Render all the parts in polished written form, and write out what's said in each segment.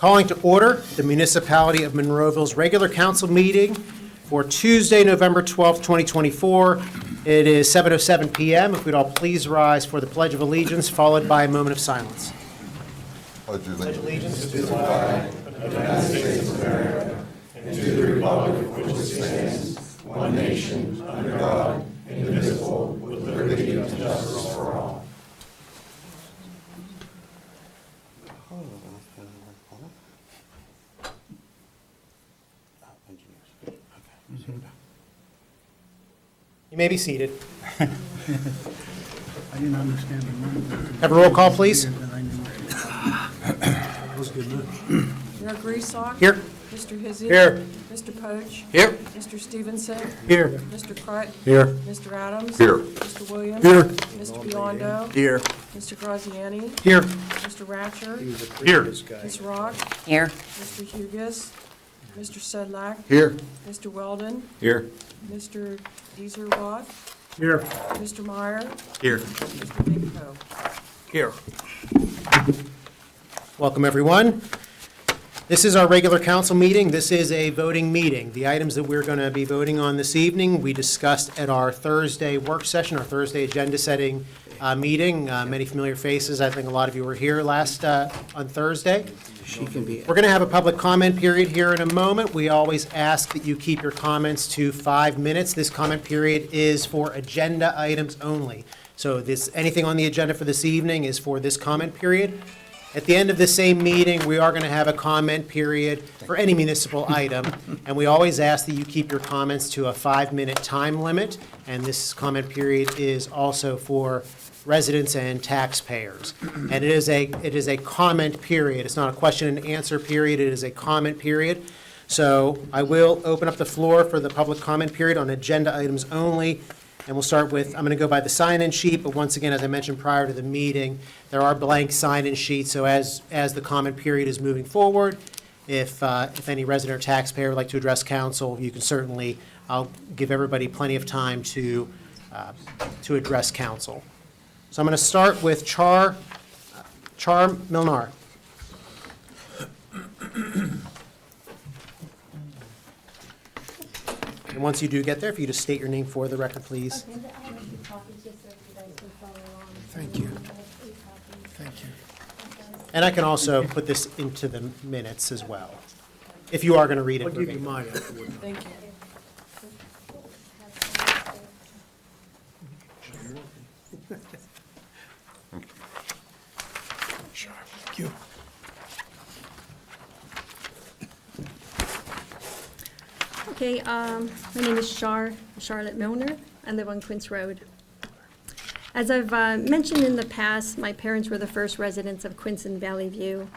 Calling to order the Municipality of Monroeville's regular council meeting for Tuesday, November 12th, 2024. It is 7:07 p.m. If we'd all please rise for the Pledge of Allegiance, followed by a moment of silence. Pledge allegiance to the flag of the United States of America and to the republic for which it stands, one nation, under God, indivisible, with liberty and justice for all. You may be seated. I didn't understand the number. Have a roll call, please. That was good enough. Mayor Griesbach? Here. Mr. Hizzy? Here. Mr. Poach? Here. Mr. Stevenson? Here. Mr. Crut? Here. Mr. Adams? Here. Mr. Williams? Here. Mr. Biondo? Here. Mr. Graziani? Here. Mr. Ratcher? Here. Ms. Rock? Here. Mr. Hugus? Mr. Sedlak? Here. Mr. Weldon? Here. Mr. Deezer-Watt? Here. Mr. Meyer? Here. Mr. Big Poe? Here. Welcome, everyone. This is our regular council meeting. This is a voting meeting. The items that we're going to be voting on this evening, we discussed at our Thursday work session, our Thursday agenda setting meeting. Many familiar faces. I think a lot of you were here last on Thursday. We're going to have a public comment period here in a moment. We always ask that you keep your comments to 5 minutes. This comment period is for agenda items only. So anything on the agenda for this evening is for this comment period. At the end of the same meeting, we are going to have a comment period for any municipal item, and we always ask that you keep your comments to a 5-minute time limit, and this comment period is also for residents and taxpayers. And it is a comment period. It's not a question and answer period. It is a comment period. So I will open up the floor for the public comment period on agenda items only. And we'll start with, I'm going to go by the sign-in sheet, but once again, as I mentioned prior to the meeting, there are blank sign-in sheets. So as the comment period is moving forward, if any resident or taxpayer would like to address council, you can certainly, I'll give everybody plenty of time to address council. So I'm going to start with Char Milnar. And once you do get there, if you just state your name for the record, please. Thank you. Thank you. And I can also put this into the minutes as well, if you are going to read it. I'll give you verbatim. mine afterward. Thank you. Thank you. Okay, my name is Charlotte Milner. I live on Quince Road. As I've mentioned in the past, my parents were the first residents of Quince and Valley View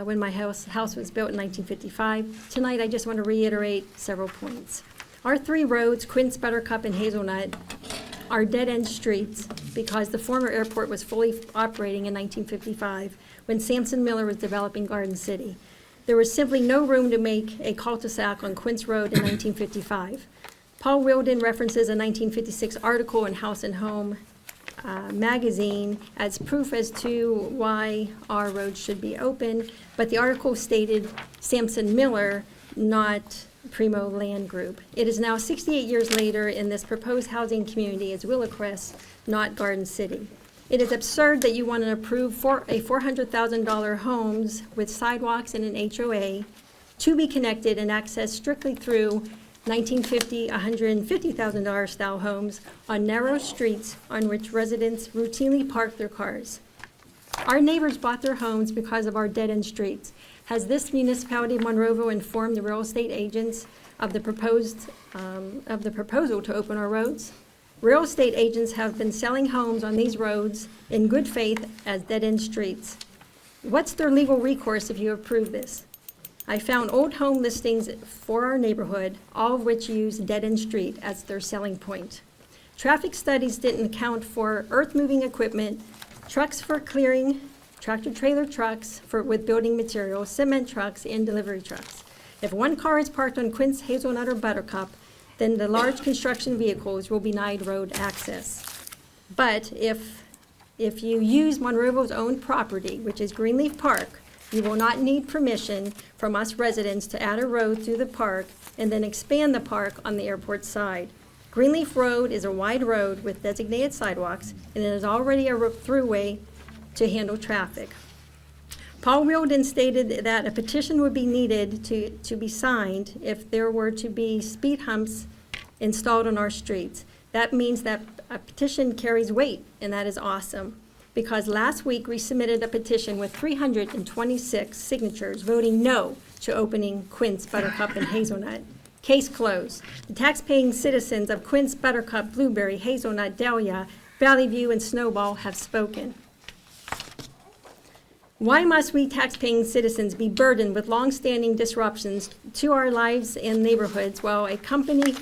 when my house was built in 1955. Tonight, I just want to reiterate several points. Our three roads, Quince, Buttercup, and Hazelnut, are dead-end streets because the former airport was fully operating in 1955 when Sampson Miller was developing Garden City. There was simply no room to make a cul-de-sac on Quince Road in 1955. Paul Wilden references a 1956 article in House and Home magazine as proof as to why our roads should be open, but the article stated Sampson Miller, not Primo Land Group. It is now 68 years later, and this proposed housing community is Willowcrest, not Garden City. It is absurd that you want to approve $400,000 homes with sidewalks and an HOA to be connected and accessed strictly through $1950,000, $150,000 style homes on narrow streets on which residents routinely park their cars. Our neighbors bought their homes because of our dead-end streets. Has this municipality of Monroeville informed the real estate agents of the proposal to open our roads? Real estate agents have been selling homes on these roads in good faith as dead-end streets. What's their legal recourse if you approve this? I found old home listings for our neighborhood, all of which use dead-end street as their selling point. Traffic studies didn't account for earth-moving equipment, trucks for clearing, tractor-trailer trucks with building materials, cement trucks, and delivery trucks. If one car is parked on Quince, Hazelnut, or Buttercup, then the large construction vehicles will be denied road access. But if you use Monroeville's own property, which is Greenleaf Park, You will not need permission from us residents to add a road through the park and then expand the park on the airport side. Greenleaf Road is a wide road with designated sidewalks, and it is already a throughway to handle traffic. Paul Wilden stated that a petition would be needed to be signed if there were to be speed humps installed on our streets. That means that a petition carries weight, and that is awesome. Because last week, we submitted a petition with 326 signatures voting no to opening Quince, Buttercup, and Hazelnut. Case closed. The taxpaying citizens of Quince, Buttercup, Blueberry, Hazelnut, Dahlia, Valley View, and Snowball have spoken. Why must we taxpaying citizens be burdened with long-standing disruptions to our lives and neighborhoods while a company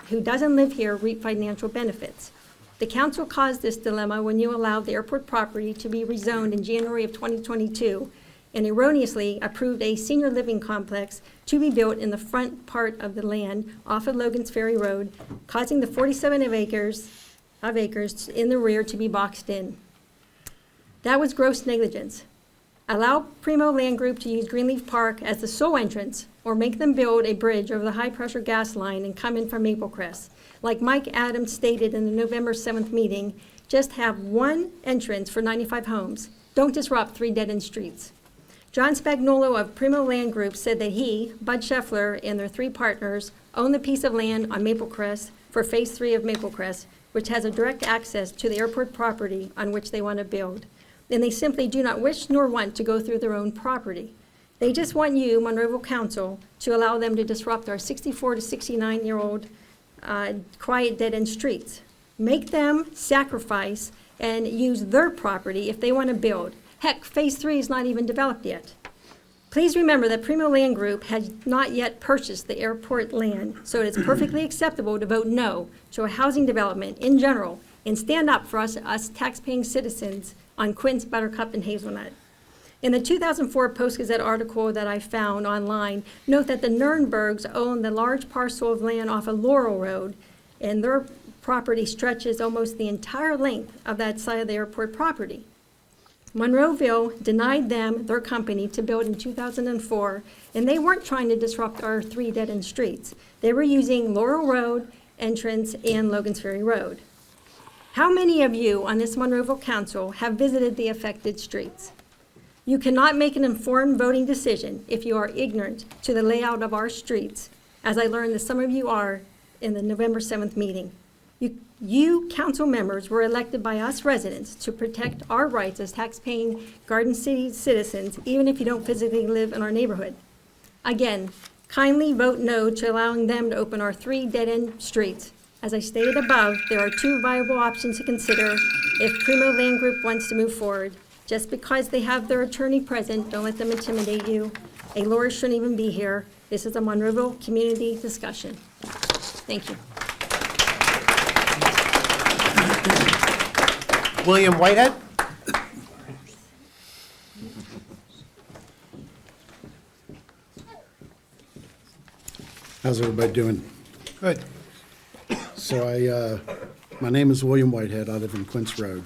who doesn't live here reap financial benefits? The council caused this dilemma when you allowed the airport property to be rezoned in January of 2022 and erroneously approved a senior living complex to be built in the front part of the land off of Logan's Ferry Road, causing the 47 acres in the rear to be boxed in. That was gross negligence. Allow Primo Land Group to use Greenleaf Park as the sole entrance, or make them build a bridge over the high-pressure gas line and come in from Maple Crest. Like Mike Adams stated in the November 7th meeting, just have one entrance for 95 homes. Don't disrupt 3 dead-end streets. John Spagnolo of Primo Land Group said that he, Bud Scheffler, and their 3 partners own the piece of land on Maple Crest for Phase 3 of Maple Crest, which has a direct access to the airport property on which they want to build. And they simply do not wish nor want to go through their own property. They just want you, Monroeville Council, to allow them to disrupt our 64 to 69-year-old quiet dead-end streets. Make them sacrifice and use their property if they want to build. Heck, Phase 3 is not even developed yet. Please remember that Primo Land Group has not yet purchased the airport land, so it is perfectly acceptable to vote no to a housing development in general and stand up for us taxpaying citizens on Quince, Buttercup, and Hazelnut. In the 2004 Post-Gazette article that I found online, note that the Nurnbergs own the large parcel of land off of Laurel Road, and their property stretches almost the entire length of that side of the airport property. Monroeville denied them their company to build in 2004, and they weren't trying to disrupt our 3 dead-end streets. They were using Laurel Road entrance and Logan's Ferry Road. How many of you on this Monroeville Council have visited the affected streets? You cannot make an informed voting decision if you are ignorant to the layout of our streets, as I learned that some of you are in the November 7th meeting. You council members were elected by us residents to protect our rights as tax-paying Garden City citizens, even if you don't physically live in our neighborhood. Again, kindly vote no to allowing them to open our 3 dead-end streets. As I stated above, there are 2 viable options to consider if Primo Land Group wants to move forward. Just because they have their attorney present, don't let them intimidate you. A lawyer shouldn't even be here. This is a Monroeville community discussion. Thank you. William Whitehead? How's everybody doing? Good. So my name is William Whitehead. I live in Quince Road.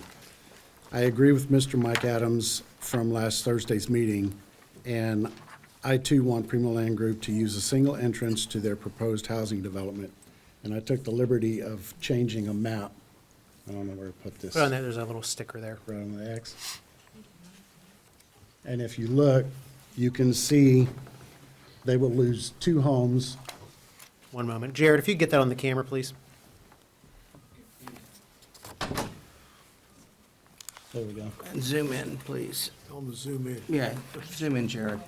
I agree with Mr. Mike Adams from last Thursday's meeting, and I too want Primo Land Group to use a single entrance to their proposed housing development. And I took the liberty of changing a map. I don't know where to put this. Put on there, there's a little sticker there. Right on the X. And if you look, you can see they will lose 2 homes. One moment. Jared, if you could get that on the camera, please. There we go. And zoom in, please. I'm gonna zoom in. Yeah, zoom in, Jared.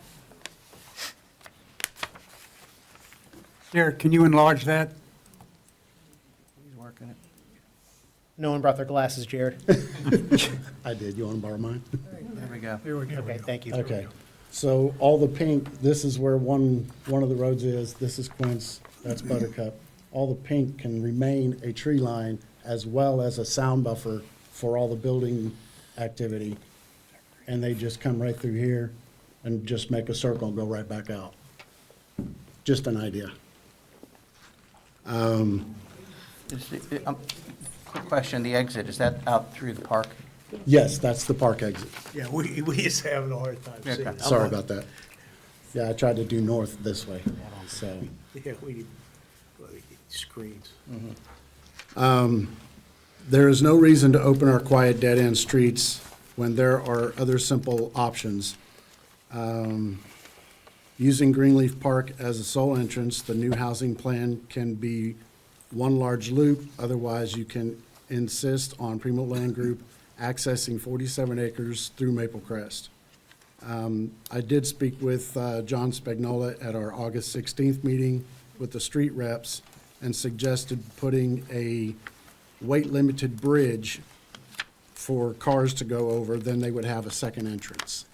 Derek, can you enlarge that? He's working it. No one brought their glasses, Jared. I did. You want to borrow mine? There we go. Here we go. Okay, thank you. Okay. So all the pink, this is where one of the roads is. This is Quince. That's Buttercup. All the pink can remain a tree line as well as a sound buffer for all the building activity. And they just come right through here and just make a circle and go right back out. Just an idea. Quick question, the exit, is that out through the park? Yes, that's the park exit. Yeah, we used to have a hard time seeing it. Sorry about that. Yeah, I tried to do north this way, so. Yeah, screens. There is no reason to open our quiet dead-end streets when there are other simple options. Using Greenleaf Park as a sole entrance, the new housing plan can be one large loop. Otherwise, you can insist on Primo Land Group accessing 47 acres through Maple Crest. I did speak with John Spagnola at our August 16th meeting with the street reps and suggested putting a weight-limited bridge for cars to go over, then they would have a second entrance.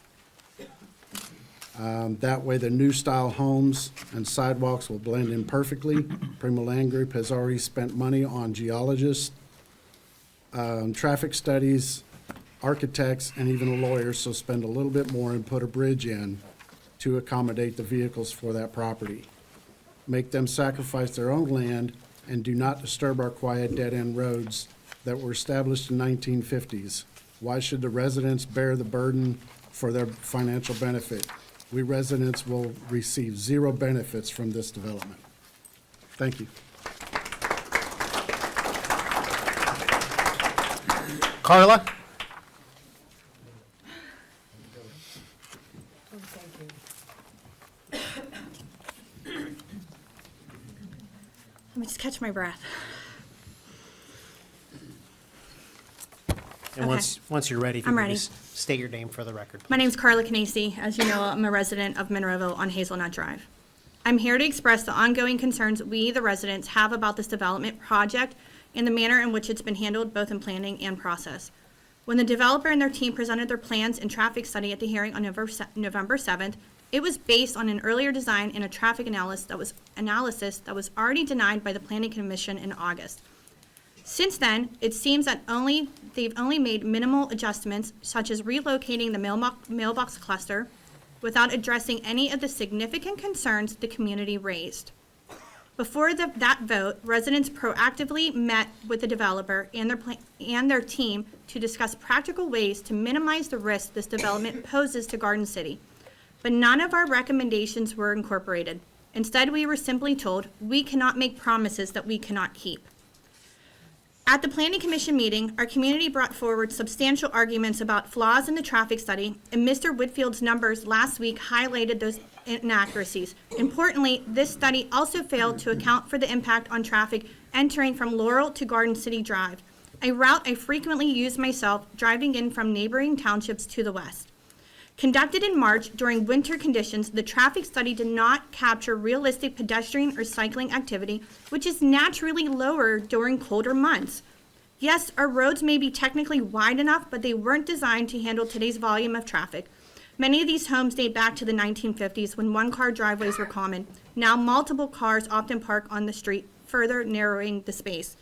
That way, the new style homes and sidewalks will blend in perfectly. Primo Land Group has already spent money on geologists, traffic studies, architects, and even a lawyer, so spend a little bit more and put a bridge in to accommodate the vehicles for that property. Make them sacrifice their own land and do not disturb our quiet dead-end roads that were established in 1950s. Why should the residents bear the burden for their financial benefit? We residents will receive zero benefits from this development. Thank you. Carla? Let me just catch my breath. And once you're ready, if you I'm could ready. just state your name for the record. My name's Carla Canesi. As you know, I'm a resident of Monroeville on Hazelnut Drive. I'm here to express the ongoing concerns we, the residents, have about this development project and the manner in which it's been handled, both in planning and process. When the developer and their team presented their plans and traffic study at the hearing on November 7th, it was based on an earlier design and a traffic analysis that was already denied by the Planning Commission in August. Since then, it seems that they've only made minimal adjustments, such as relocating the mailbox cluster, without addressing any of the significant concerns the community raised. Before that vote, residents proactively met with the developer and their team to discuss practical ways to minimize the risk this development poses to Garden City. But none of our recommendations were incorporated. Instead, we were simply told, we cannot make promises that we cannot keep. At the Planning Commission meeting, our community brought forward substantial arguments about flaws in the traffic study, and Mr. Whitfield's numbers last week highlighted those inaccuracies. Importantly, this study also failed to account for the impact on traffic entering from Laurel to Garden City Drive, a route I frequently use myself driving in from neighboring townships to the west. Conducted in March during winter conditions, the traffic study did not capture realistic pedestrian or cycling activity, which is naturally lower during colder months. Yes, our roads may be technically wide enough, but they weren't designed to handle today's volume of traffic. Many of these homes date back to the 1950s when one-car driveways were common. Now multiple cars often park on the street, further narrowing the space.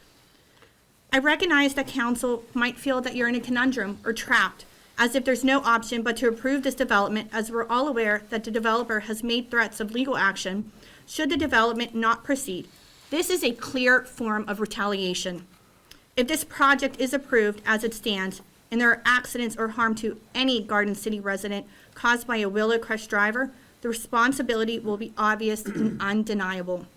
I recognize that council might feel that you're in a conundrum or trapped, as if there's no option but to approve this development, as we're all aware that the developer has made threats of legal action should the development not proceed. This is a clear form of retaliation. If this project is approved as it stands, and there are accidents or harm to any Garden City resident caused by a Willow Crest driver, the responsibility will be obvious and undeniable.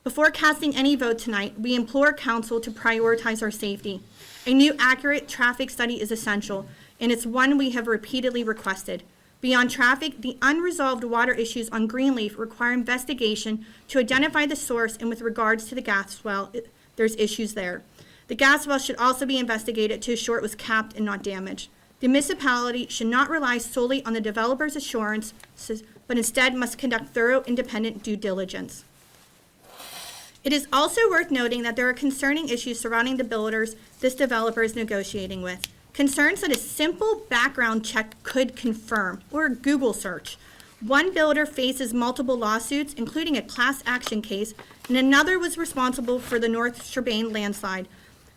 Before casting any vote tonight, we implore council to prioritize our safety. A new accurate traffic study is essential, and it's one we have repeatedly requested. Beyond traffic, the unresolved water issues on Greenleaf require investigation to identify the source, and with regards to the gas well, there's issues there. The gas well should also be investigated to ensure it was capped and not damaged. The municipality should not rely solely on the developer's assurances, but instead must conduct thorough independent due diligence. It is also worth noting that there are concerning issues surrounding the builders this developer is negotiating with. Concerns that a simple background check could confirm, or a Google search. One builder faces multiple lawsuits, including a class action case, and another was responsible for the North Sherbane landslide.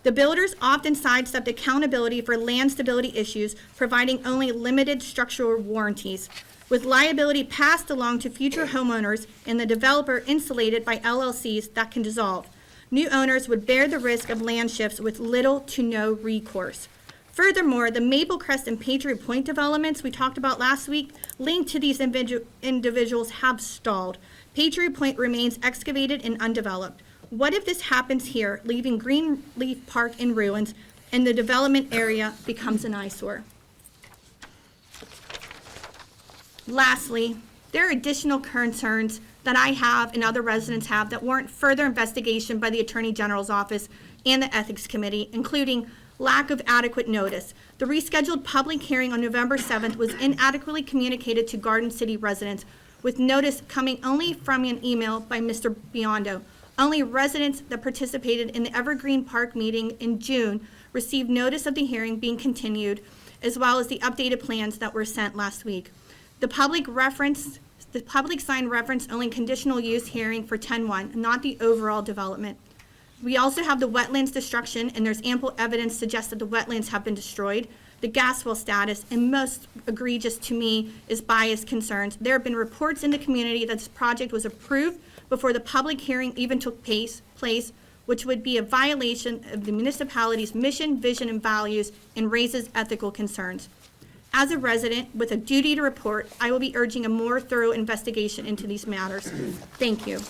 The builders often sidestepped accountability for land stability issues, providing only limited structural warranties, with liability passed along to future homeowners and the developer insulated by LLCs that can dissolve. New owners would bear the risk of land shifts with little to no recourse. Furthermore, the Maple Crest and Patriot Point developments we talked about last week linked to these individuals have stalled. Patriot Point remains excavated and undeveloped. What if this happens here, leaving Greenleaf Park in ruins and the development area becomes an eyesore? Lastly, there are additional concerns that I have and other residents have that warrant further investigation by the Attorney General's office and the Ethics Committee, including lack of adequate notice. The rescheduled public hearing on November 7th was inadequately communicated to Garden City residents, with notice coming only from an email by Mr. Biondo. Only residents that participated in the Evergreen Park meeting in June received notice of the hearing being continued, as well as the updated plans that were sent last week. The public sign referenced only conditional use hearing for 10-1, not the overall development. We also have the wetlands destruction, and there's ample evidence suggests that the wetlands have been destroyed. The gas well status, and most egregious to me, is bias concerns. There have been reports in the community that this project was approved before the public hearing even took place, which would be a violation of the municipality's mission, vision, and values, and raises ethical concerns. As a resident with a duty to report, I will be urging a more thorough investigation into these matters. Thank you.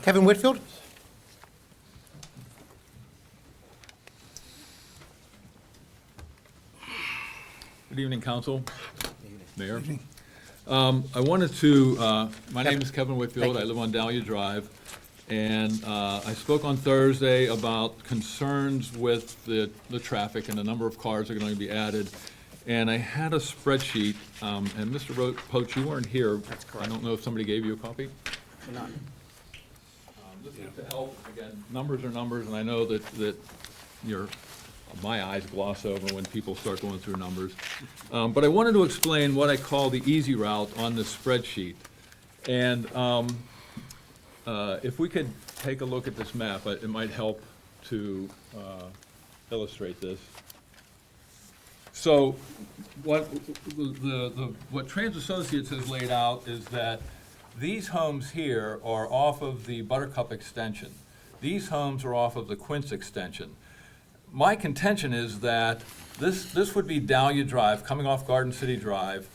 Kevin Whitfield? Good evening, Council, Mayor. I wanted to, my name is Kevin Whitfield. I live on Dahlia Drive. And I spoke on Thursday about concerns with the traffic and the number of cars that are going to be added. And I had a spreadsheet, and Mr. Poach, you weren't here. That's correct. I don't know if somebody gave you a copy. None. This is to help, again, numbers are numbers, and I know that my eyes gloss over when people start going through numbers. But I wanted to explain what I call the easy route on this spreadsheet. And if we could take a look at this map, it might help to illustrate this. So what Trans Associates has laid out is that these homes here are off of the Buttercup extension. These homes are off of the Quince extension. My contention is that this would be Dahlia Drive, coming off Garden City Drive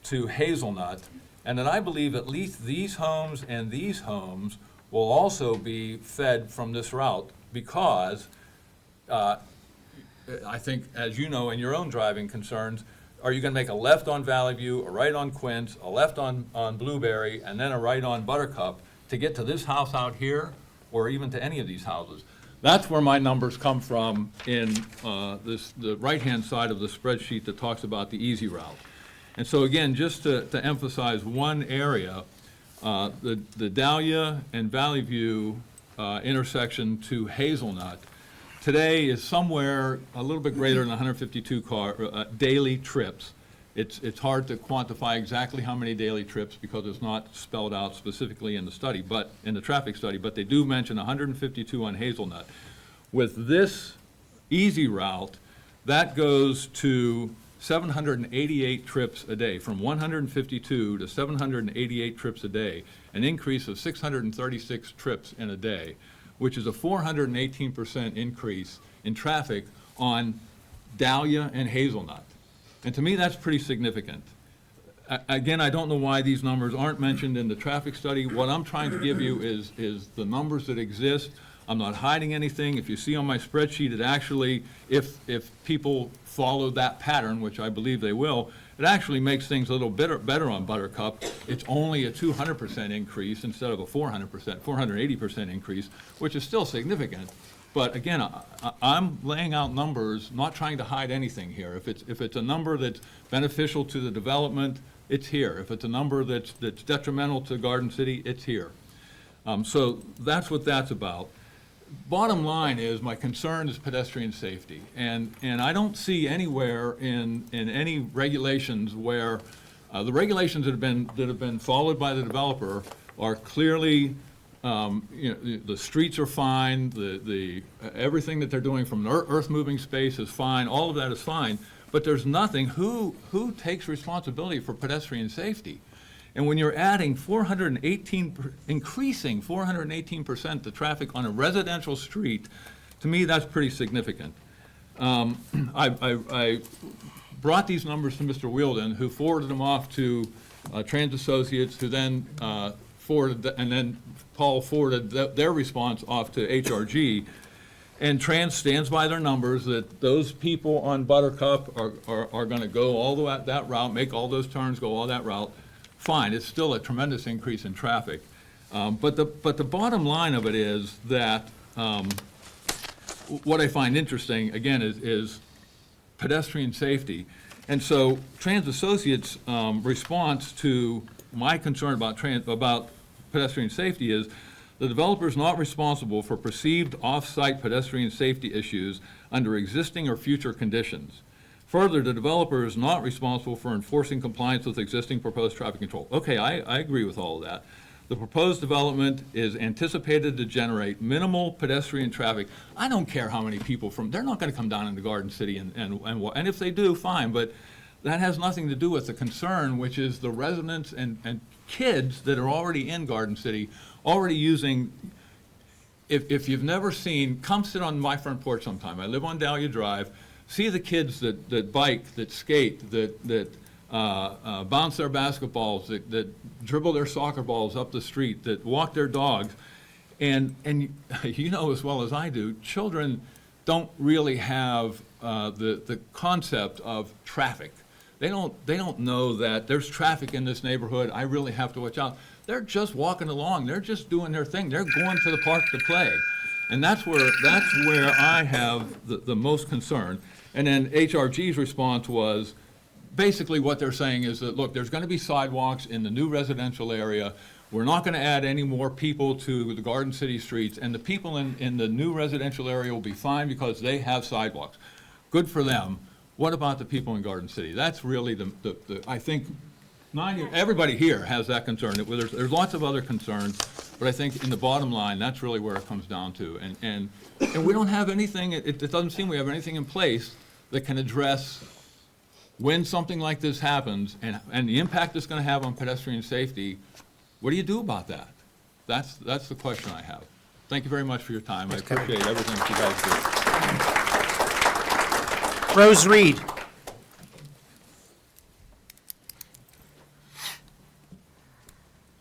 to Hazelnut, and that I believe at least these homes and these homes will also be fed from this route, because I think, as you know in your own driving concerns, are you gonna make a left on Valley View, a right on Quince, a left on Blueberry, and then a right on Buttercup to get to this house out here, or even to any of these houses? That's where my numbers come from in the right-hand side of the spreadsheet that talks about the easy route. And so again, just to emphasize one area, the Dahlia and Valley View intersection to Hazelnut today is somewhere a little bit greater than 152 daily trips. It's hard to quantify exactly how many daily trips because it's not spelled out specifically in the study, but in the traffic study, but they do mention 152 on Hazelnut. With this easy route, that goes to 788 trips a day, from 152 to 788 trips a day, an increase of 636 trips in a day, which is a 418% increase in traffic on Dahlia and Hazelnut. And to me, that's pretty significant. Again, I don't know why these numbers aren't mentioned in the traffic study. What I'm trying to give you is the numbers that exist. I'm not hiding anything. If you see on my spreadsheet, it actually, if people follow that pattern, which I believe they will, it actually makes things a little better on Buttercup. It's only a 200% increase instead of a 480% increase, which is still significant. But again, I'm laying out numbers, not trying to hide anything here. If it's a number that's beneficial to the development, it's here. If it's a number that's detrimental to Garden City, it's here. So that's what that's about. Bottom line is, my concern is pedestrian safety, and I don't see anywhere in any regulations where the regulations that have been followed by the developer are clearly, the streets are fine, the everything that they're doing from earth moving space is fine, all of that is fine, but there's nothing. Who takes responsibility for pedestrian safety? And when you're adding 418, increasing 418% the traffic on a residential street, to me, that's pretty significant. I brought these numbers to Mr. Wielden, who forwarded them off to Trans Associates, who then and then Paul forwarded their response off to HRG. And Trans stands by their numbers that those people on Buttercup are going to go all that route, make all those turns, go all that route. Fine, it's still a tremendous increase in traffic. But the bottom line of it is that what I find interesting, again, is pedestrian safety. And so Trans Associates' response to my concern about pedestrian safety is the developer is not responsible for perceived off-site pedestrian safety issues under existing or future conditions. Further, the developer is not responsible for enforcing compliance with existing proposed traffic control. Okay, I agree with all of that. The proposed development is anticipated to generate minimal pedestrian traffic. I don't care how many people they're not going to come down into Garden City and if they do, fine, but that has nothing to do with the concern, which is the residents and kids that are already in Garden City, already using. If you've never seen, come sit on my front porch sometime. I live on Dahlia Drive. See the kids that bike, that skate, that bounce their basketballs, that dribble their soccer balls up the street, that walk their dogs. And you know as well as I do, children don't really have the concept of traffic. They don't know that there's traffic in this neighborhood, I really have to watch out. They're just walking along, they're just doing their thing, they're going to the park to play. And that's where I have the most concern. And then HRG's response was, basically what they're saying is that, look, there's going to be sidewalks in the new residential area. We're not going to add any more people to the Garden City streets, and the people in the new residential area will be fine because they have sidewalks. Good for them. What about the people in Garden City? That's really I think, everybody here has that concern. There's lots of other concerns, but I think in the bottom line, that's really where it comes down to. And we don't have anything, it doesn't seem we have anything in place that can address when something like this happens and the impact it's going to have on pedestrian safety. What do you do about that? That's the question I have. Thank you very much for your time. I appreciate everything that you guys do. Rose Reed.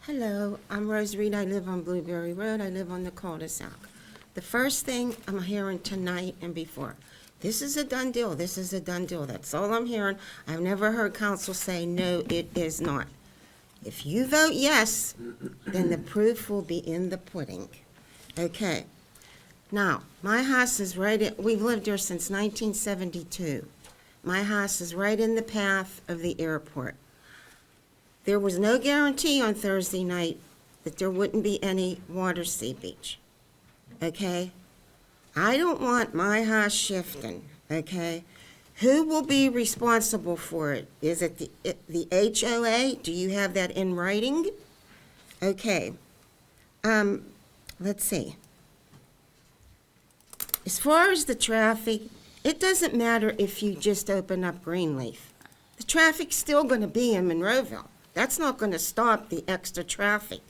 Hello, I'm Rose Reed. I live on Blueberry Road. I live on the cul-de-sac. The first thing I'm hearing tonight and before, this is a done deal, this is a done deal. That's all I'm hearing. I've never heard council say, no, it is not. If you vote yes, then the proof will be in the pudding. Okay. Now, my house is we've lived here since 1972. My house is right in the path of the airport. There was no guarantee on Thursday night that there wouldn't be any water seepage. Okay? I don't want my house shifting, okay? Who will be responsible for it? Is it the HOA? Do you have that in writing? Okay. Let's see. As far as the traffic, it doesn't matter if you just open up Greenleaf. The traffic's still going to be in Monroeville. That's not going to stop the extra traffic.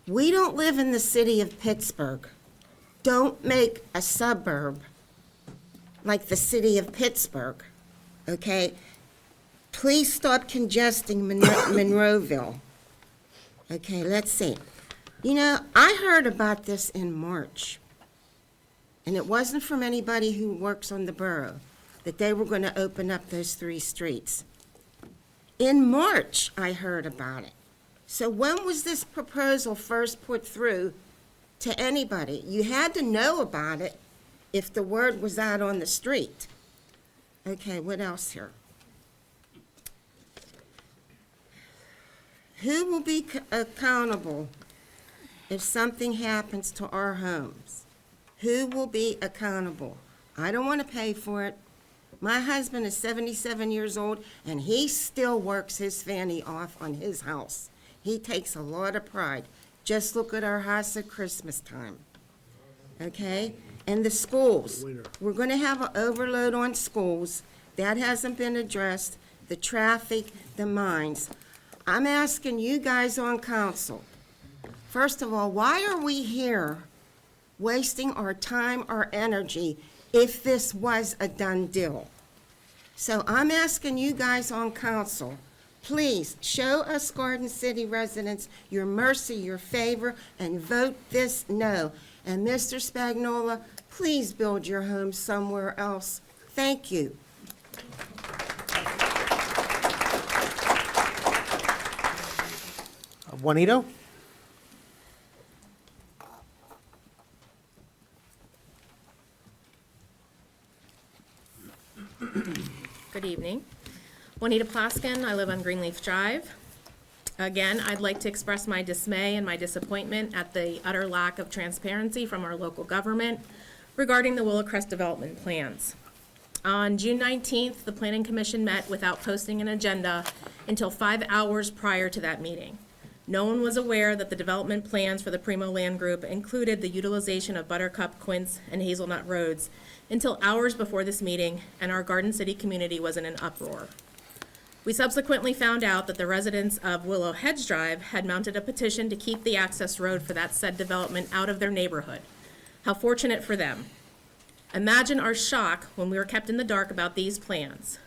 We don't live in the city of Pittsburgh. Don't make a suburb like the city of Pittsburgh, okay? Please stop congesting Monroeville. Okay, let's see. You know, I heard about this in March, and it wasn't from anybody who works on the borough, that they were going to open up those 3 streets. In March, I heard about it. So when was this proposal first put through to anybody? You had to know about it if the word was out on the street. Okay, what else here? Who will be accountable if something happens to our homes? Who will be accountable? I don't want to pay for it. My husband is 77 years old, and he still works his fanny off on his house. He takes a lot of pride. Just look at our house at Christmas time, okay? And the schools. We're going to have an overload on schools. That hasn't been addressed. The traffic, the mines. I'm asking you guys on council, first of all, why are we here wasting our time, our energy, if this was a done deal? So I'm asking you guys on council, please show us Garden City residents your mercy, your favor, and vote this no. And Mr. Spagnola, please build your home somewhere else. Thank you. Juanito? Good evening. Juanita Plaskin, I live on Greenleaf Drive. Again, I'd like to express my dismay and my disappointment at the utter lack of transparency from our local government regarding the Willowcrest development plans. On June 19th, the Planning Commission met without posting an agenda until 5 hours prior to that meeting. No one was aware that the development plans for the Primo Land Group included the utilization of Buttercup, Quince, and Hazelnut Roads until hours before this meeting, and our Garden City community was in an uproar. We subsequently found out that the residents of Willow Hedge Drive had mounted a petition to keep the access road for that said development out of their neighborhood. How fortunate for them. Imagine our shock when we were kept in the dark about these plans.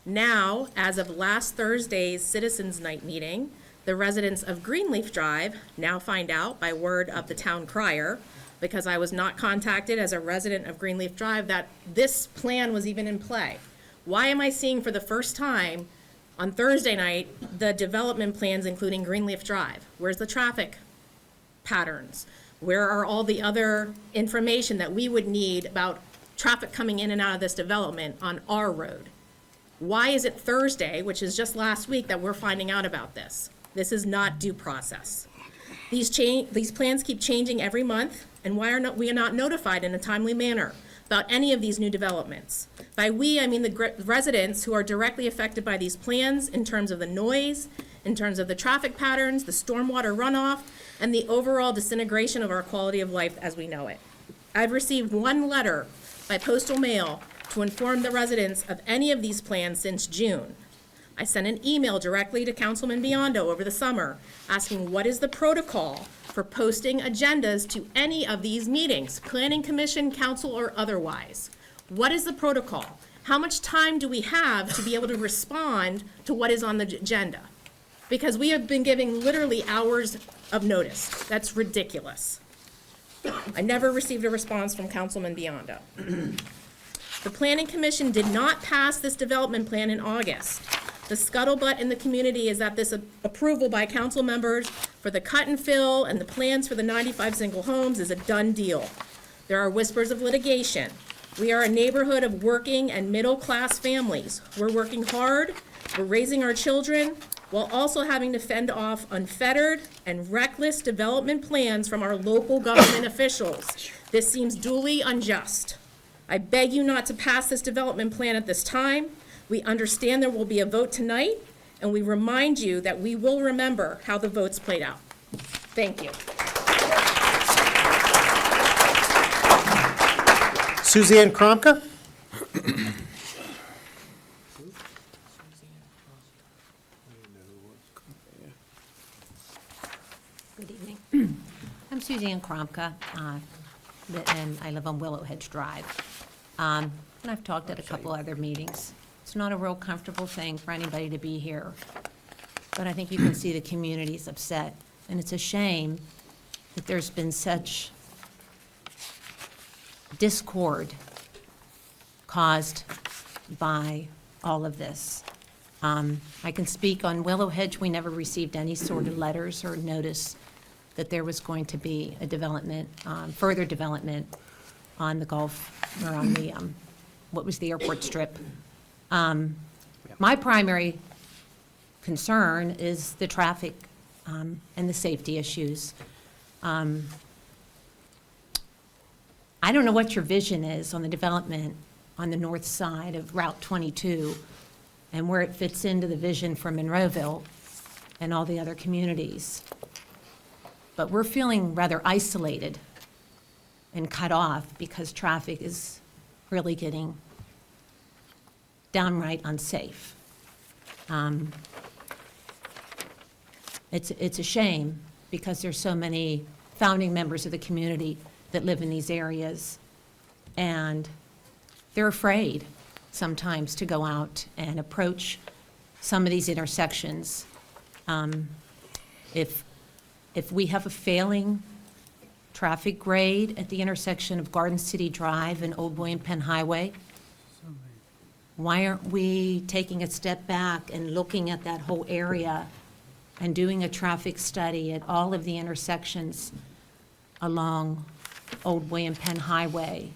Now, as of last Thursday's Citizens Night meeting, the residents of Greenleaf Drive now find out by word of the town crier, because I was not contacted as a resident of Greenleaf Drive, that this plan was even in play. Why am I seeing for the first time on Thursday night the development plans including Greenleaf Drive? Where's the traffic patterns? Where are all the other information that we would need about traffic coming in and out of this development on our road? Why is it Thursday, which is just last week, that we're finding out about this? This is not due process. These plans keep changing every month, and why are we not notified in a timely manner about any of these new developments? By we, I mean the residents who are directly affected by these plans in terms of the noise, in terms of the traffic patterns, the stormwater runoff, and the overall disintegration of our quality of life as we know it. I've received one letter by postal mail to inform the residents of any of these plans since June. I sent an email directly to Councilman Biondo over the summer asking what is the protocol for posting agendas to any of these meetings, Planning Commission, Council, or otherwise. What is the protocol? How much time do we have to be able to respond to what is on the agenda? Because we have been giving literally hours of notice. That's ridiculous. I never received a response from Councilman Biondo. The Planning Commission did not pass this development plan in August. The scuttlebutt in the community is that this approval by council members for the cut and fill and the plans for the 95 single homes is a done deal. There are whispers of litigation. We are a neighborhood of working and middle-class families. We're working hard, we're raising our children, while also having to fend off unfettered and reckless development plans from our local government officials. This seems duly unjust. I beg you not to pass this development plan at this time. We understand there will be a vote tonight, and we remind you that we will remember how the votes played out. Thank you. Suzanne Kromka? Good evening. I'm Suzanne Kromka, and I live on Willow Hedge Drive. And I've talked at a couple other meetings. It's not a real comfortable thing for anybody to be here, but I think you can see the community's upset. And it's a shame that there's been such discord caused by all of this. I can speak on Willow Hedge. We never received any sort of letters or notice that there was going to be a development, further development on the Gulf, or on the, what was the airport strip. My primary concern is the traffic and the safety issues. I don't know what your vision is on the development on the north side of Route 22 and where it fits into the vision for Monroeville and all the other communities. But we're feeling rather isolated and cut off because traffic is really getting downright unsafe. It's a shame because there's so many founding members of the community that live in these areas. And they're afraid sometimes to go out and approach some of these intersections. If we have a failing traffic grade at the intersection of Garden City Drive and Old William Penn Highway, why aren't we taking a step back and looking at that whole area and doing a traffic study at all of the intersections along Old William Penn Highway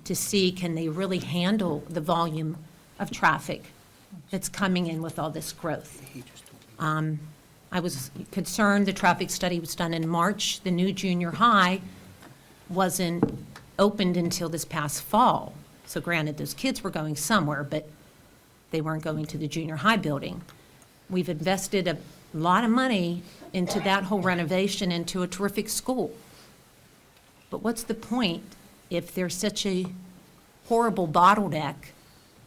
to see, can they really handle the volume of traffic that's coming in with all this growth? I was concerned the traffic study was done in March. The new junior high wasn't opened until this past fall. So granted, those kids were going somewhere, but they weren't going to the junior high building. We've invested a lot of money into that whole renovation, into a terrific school. But what's the point if there's such a horrible bottleneck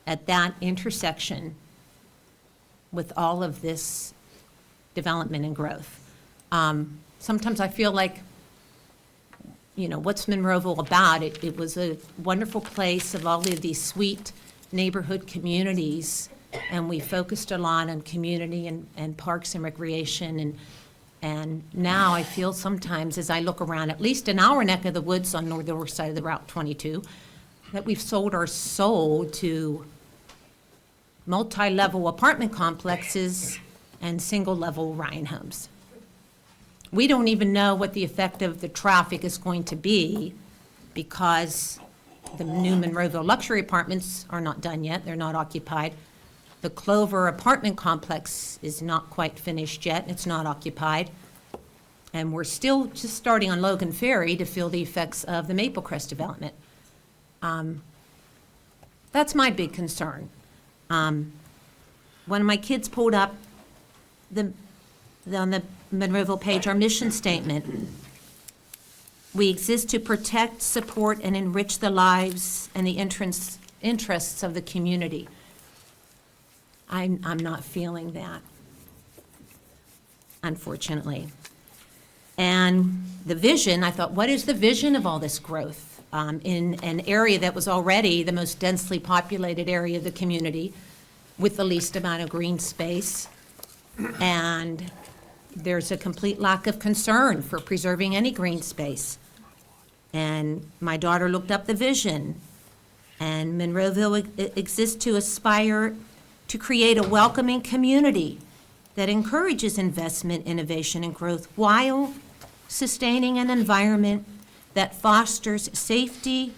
at that intersection with all of this development and growth? Sometimes I feel like, what's Monroeville about? It was a wonderful place of all of these sweet neighborhood communities, and we focused a lot on community and parks and recreation. And now I feel sometimes as I look around, at least in our neck of the woods on the north side of the Route 22, that we've sold our soul to multi-level apartment complexes and single-level Ryan homes. We don't even know what the effect of the traffic is going to be because the new Monroeville luxury apartments are not done yet. They're not occupied. The Clover apartment complex is not quite finished yet. It's not occupied. And we're still just starting on Logan Ferry to feel the effects of the Maple Crest development. That's my big concern. When my kids pulled up on the Monroeville page, our mission statement, we exist to protect, support, and enrich the lives and the interests of the community. I'm not feeling that, unfortunately. And the vision, I thought, what is the vision of all this growth in an area that was already the most densely populated area of the community with the least amount of green space? And there's a complete lack of concern for preserving any green space. And my daughter looked up the vision, and Monroeville exists to aspire to create a welcoming community that encourages investment, innovation, and growth while sustaining an environment that fosters safety,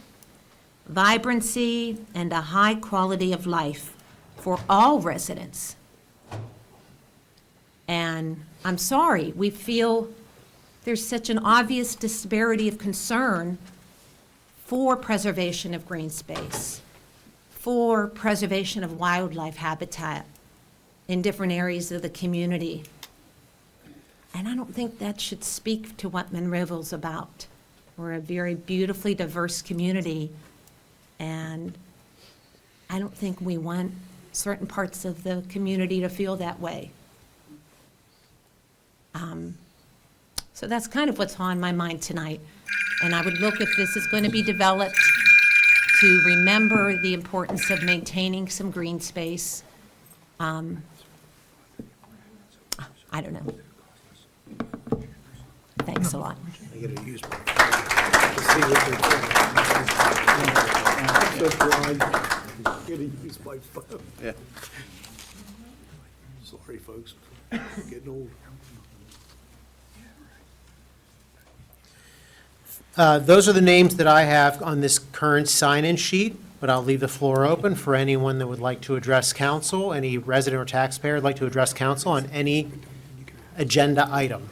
vibrancy, and a high quality of life for all residents. And I'm sorry, we feel there's such an obvious disparity of concern for preservation of green space, for preservation of wildlife habitat in different areas of the community. And I don't think that should speak to what Monroeville's about. We're a very beautifully diverse community, and I don't think we want certain parts of the community to feel that way. So that's kind of what's on my mind tonight. And I would look if this is going to be developed to remember the importance of maintaining some green space. I don't know. Thanks a lot. I gotta use my phone to see what they're doing. I'm so blind. I gotta use my phone. Yeah. Sorry, folks. Getting old. Those are the names that I have on this current sign-in sheet, but I'll leave the floor open for anyone that would like to address council, any resident or taxpayer would like to address council on any agenda item.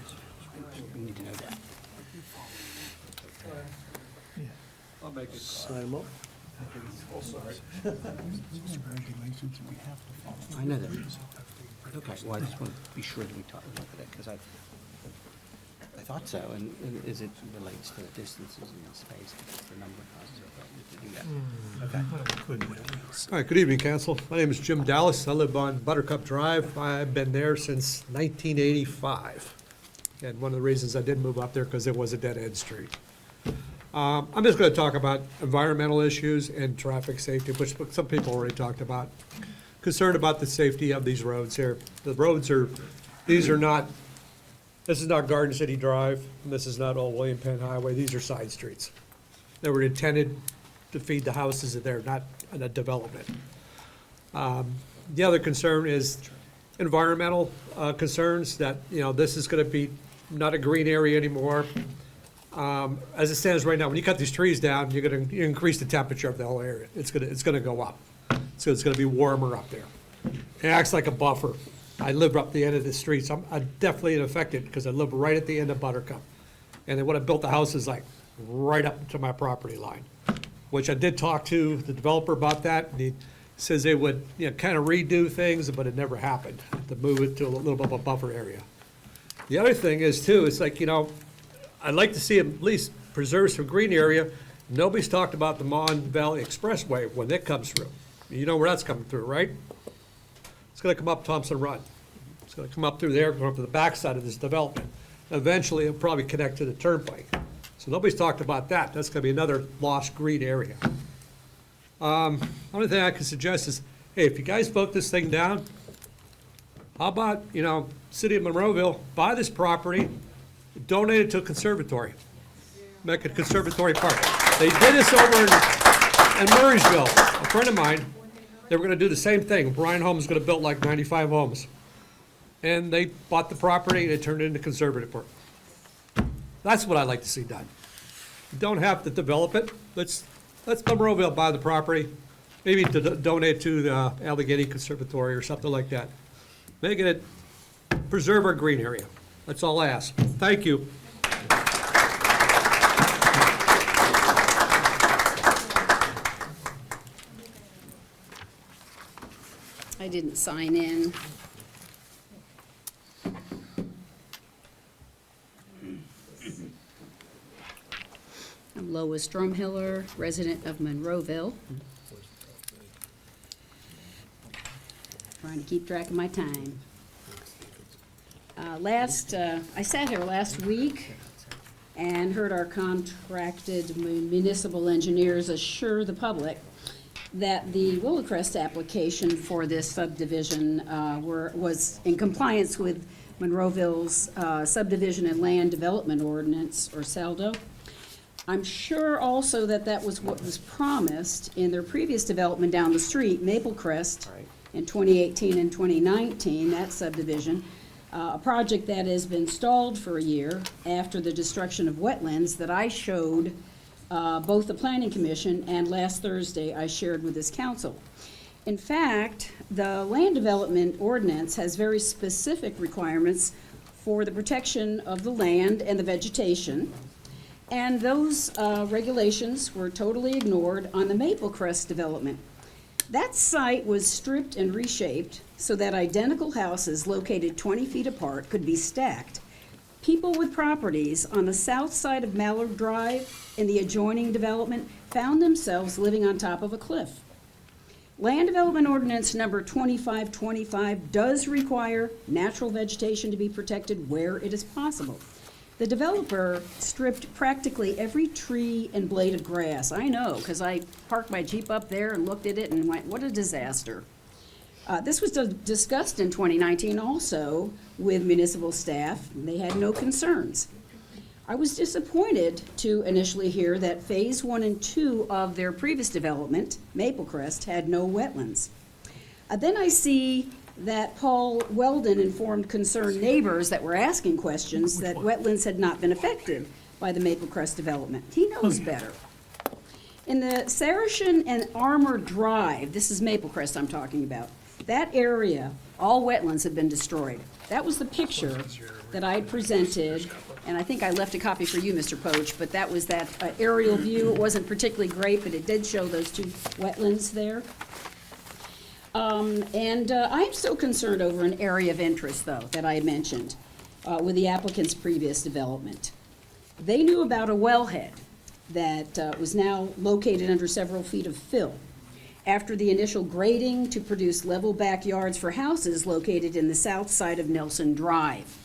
Sign them up. I know that. Okay, well, I just want to be sure that we talk about that, because I I thought so, and is it relates to the distances and the space, the number of houses to do that? Okay. All right, good evening, council. My name is Jim Dallas. I live on Buttercup Drive. I've been there since 1985. And one of the reasons I did move up there because it was a dead-end street. I'm just going to talk about environmental issues and traffic safety, which some people already talked about. Concerned about the safety of these roads here. The roads are, this is not Garden City Drive, and this is not Old William Penn Highway. These are side streets. They were intended to feed the houses that they're not in a development. The other concern is environmental concerns that, this is going to be not a green area anymore. As it stands right now, when you cut these trees down, you increase the temperature of the whole area. It's gonna go up. So it's gonna be warmer up there. It acts like a buffer. I live up the end of the street, so I'm definitely affected because I live right at the end of Buttercup. And they would have built the houses like right up to my property line, which I did talk to the developer about that. And he says they would, kind of redo things, but it never happened to move it to a little bit of a buffer area. The other thing is too, it's like, I'd like to see at least preserve some green area. Nobody's talked about the Mon Valley Expressway when that comes through. You know where that's coming through, right? It's gonna come up Thompson Run. It's gonna come up through there, go up to the backside of this development. Eventually, it'll probably connect to the turnpike. So nobody's talked about that. That's gonna be another lost green area. Only thing I can suggest is, hey, if you guys vote this thing down, how about, City of Monroeville, buy this property, donate it to a conservatory, make a conservatory park. They did this over in Murraysville. A friend of mine, they were gonna do the same thing. Brian Holmes is gonna build like 95 homes. And they bought the property and they turned it into conservative park. That's what I'd like to see done. You don't have to develop it. Let's Monroeville buy the property, maybe to donate to the Allegheny Conservatory or something like that. Making it, preserve our green area. That's all I ask. Thank you. I didn't sign in. I'm Lois Drumhiller, resident of Monroeville. Trying to keep track of my time. I sat here last week and heard our contracted municipal engineers assure the public that the Willowcrest application for this subdivision was in compliance with Monroeville's subdivision and land development ordinance, or SALDO. I'm sure also that that was what was promised in their previous development down the street, Maplecrest, in 2018 and 2019, that subdivision. A project that has been stalled for a year after the destruction of wetlands that I showed both the Planning Commission and last Thursday I shared with this council. In fact, the land development ordinance has very specific requirements for the protection of the land and the vegetation, and those regulations were totally ignored on the Maplecrest development. That site was stripped and reshaped so that identical houses located 20 feet apart could be stacked. People with properties on the south side of Mallard Drive in the adjoining development found themselves living on top of a cliff. Land Development Ordinance number 2525 does require natural vegetation to be protected where it is possible. The developer stripped practically every tree and blade of grass. I know, because I parked my Jeep up there and looked at it and went, what a disaster. This was discussed in 2019 also with municipal staff. They had no concerns. I was disappointed to initially hear that Phase 1 and 2 of their previous development, Maplecrest, had no wetlands. Then I see that Paul Weldon informed concerned neighbors that were asking questions that wetlands had not been affected by the Maplecrest development. He knows better. In the Saracen and Armour Drive, this is Maplecrest I'm talking about, that area, all wetlands have been destroyed. That was the picture that I had presented, and I think I left a copy for you, Mr. Poach, but that was that aerial view. It wasn't particularly great, but it did show those two wetlands there. I'm still concerned over an area of interest, though, that I mentioned. with the applicant's previous development. They knew about a wellhead that was now located under several feet of fill after the initial grading to produce level backyards for houses located in the south side of Nelson Drive.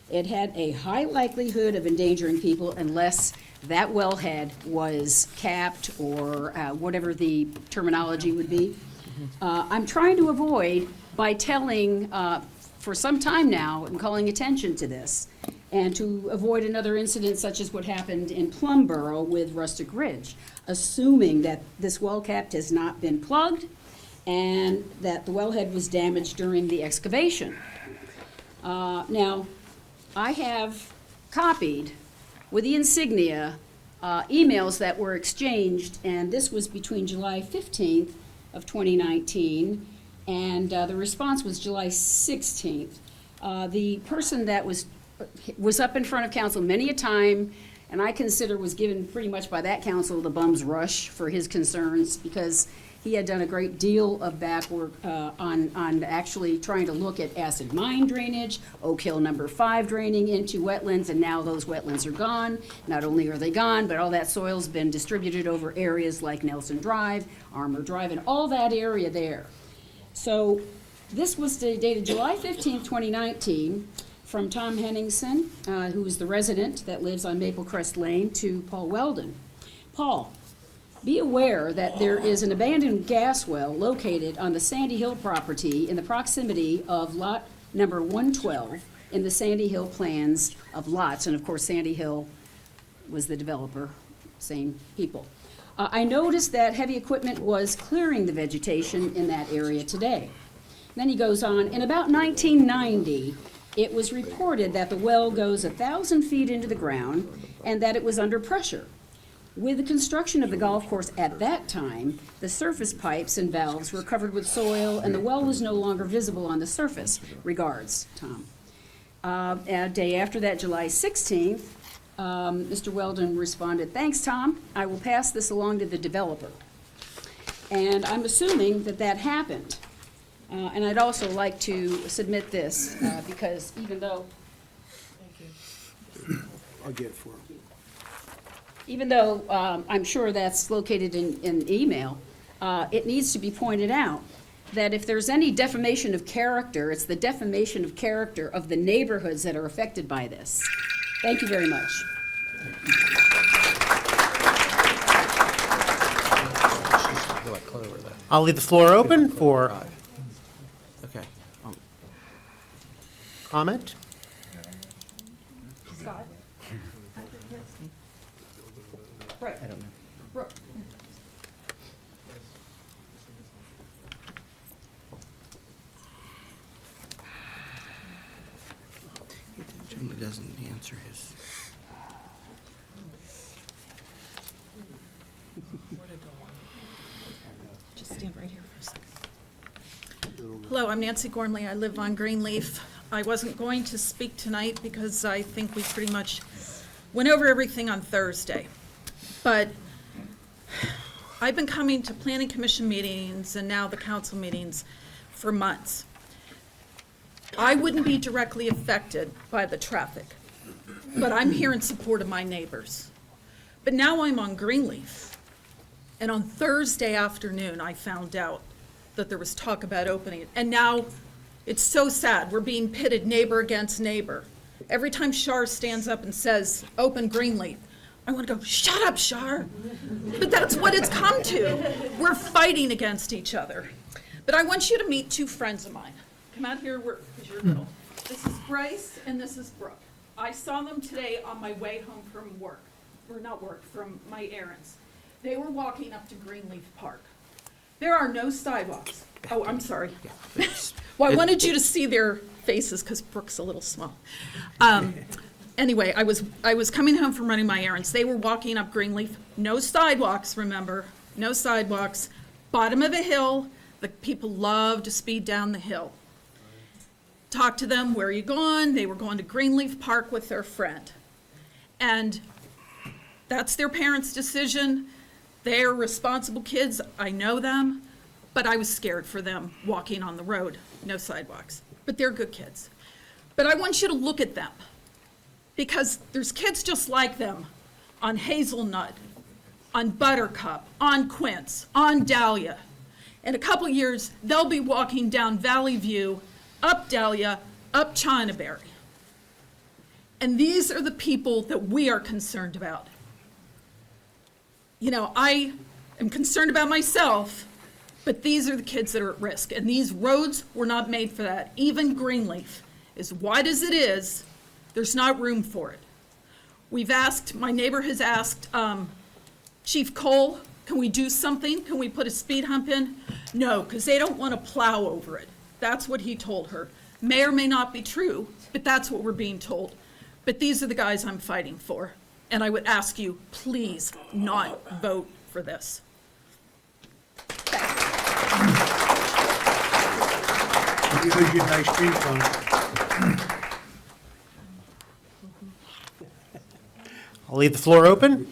It had a high likelihood of endangering people unless that wellhead was capped or whatever the terminology would be. I'm trying to avoid by telling, for some time now, and calling attention to this, and to avoid another incident such as what happened in Plumboro with Rustic Ridge, assuming that this well cap has not been plugged and that the wellhead was damaged during the excavation. Now, I have copied with the insignia emails that were exchanged, and this was between July 15th of 2019, and the response was July 16th. The person that was up in front of council many a time, and I consider was given pretty much by that council the bum's rush for his concerns, because he had done a great deal of back work on actually trying to look at acid mine drainage, Oak Hill number 5 draining into wetlands, and now those wetlands are gone. Not only are they gone, but all that soil's been distributed over areas like Nelson Drive, Armour Drive, and all that area there. So this was dated July 15th, 2019, from Tom Henningsen, who is the resident that lives on Maple Crest Lane, to Paul Weldon. Paul, be aware that there is an abandoned gas well located on the Sandy Hill property in the proximity of lot number 112 in the Sandy Hill plans of lots, and of course Sandy Hill was the developer, same people. I noticed that heavy equipment was clearing the vegetation in that area today. Then he goes on, in about 1990, it was reported that the well goes 1,000 feet into the ground and that it was under pressure. With the construction of the golf course at that time, the surface pipes and valves were covered with soil and the well was no longer visible on the surface. Regards, Tom. A day after that, July 16th, Mr. Weldon responded, "Thanks, Tom. I will pass this along to the developer." And I'm assuming that that happened. And I'd also like to submit this, because even though I'll get it for him. even though I'm sure that's located in email, it needs to be pointed out that if there's any defamation of character, it's the defamation of character of the neighborhoods that are affected by this. Thank you very much. I'll leave the floor open for Okay. comment. Scott? Right. I don't know. Brooke. Jim doesn't answer his. Just stand right here for a second. Hello, I'm Nancy Gormley. I live on Greenleaf. I wasn't going to speak tonight because I think we pretty much went over everything on Thursday. But I've been coming to planning commission meetings and now the council meetings for months. I wouldn't be directly affected by the traffic, but I'm here in support of my neighbors. But now I'm on Greenleaf, and on Thursday afternoon, I found out that there was talk about opening it. And now it's so sad. We're being pitted neighbor against neighbor. Every time Shar stands up and says, "Open Greenleaf," I want to go, "Shut up, Shar." But that's what it's come to. We're fighting against each other. But I want you to meet two friends of mine. Come out here, because you're little. This is Bryce and this is Brooke. I saw them today on my way home from work, or not work, from my errands. They were walking up to Greenleaf Park. There are no sidewalks. Oh, I'm sorry. Well, I wanted you to see their faces because Brooke's a little small. Anyway, I was coming home from running my errands. They were walking up Greenleaf. No sidewalks, remember? No sidewalks. Bottom of a hill. The people love to speed down the hill. Talked to them, "Where are you going?" They were going to Greenleaf Park with their friend. And that's their parents' decision. They're responsible kids. I know them. But I was scared for them walking on the road. No sidewalks. But they're good kids. But I want you to look at them, because there's kids just like them on Hazelnut, on Buttercup, on Quince, on Dahlia. In a couple years, they'll be walking down Valley View, up Dahlia, up Chinaberry. And these are the people that we are concerned about. You know, I am concerned about myself, but these are the kids that are at risk. And these roads were not made for that. Even Greenleaf, as wide as it is, there's not room for it. We've asked, my neighbor has asked, Chief Cole, can we do something? Can we put a speed hump in? No, because they don't want to plow over it. That's what he told her. May or may not be true, but that's what we're being told. But these are the guys I'm fighting for. And I would ask you, please not vote for this. You lose your nice streets on it. I'll leave the floor open.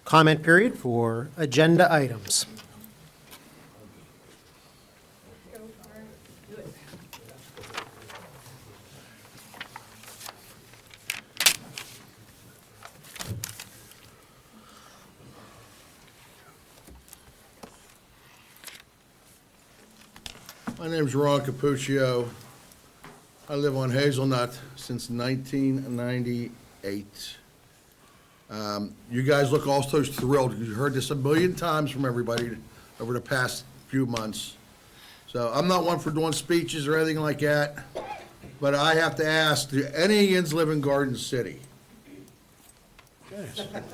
Comment period for agenda items. My name's Ron Capuccio. I live on Hazelnut since 1998. You guys look also thrilled. You heard this a million times from everybody over the past few months. So I'm not one for doing speeches or anything like that, but I have to ask, do any of yous live in Garden City?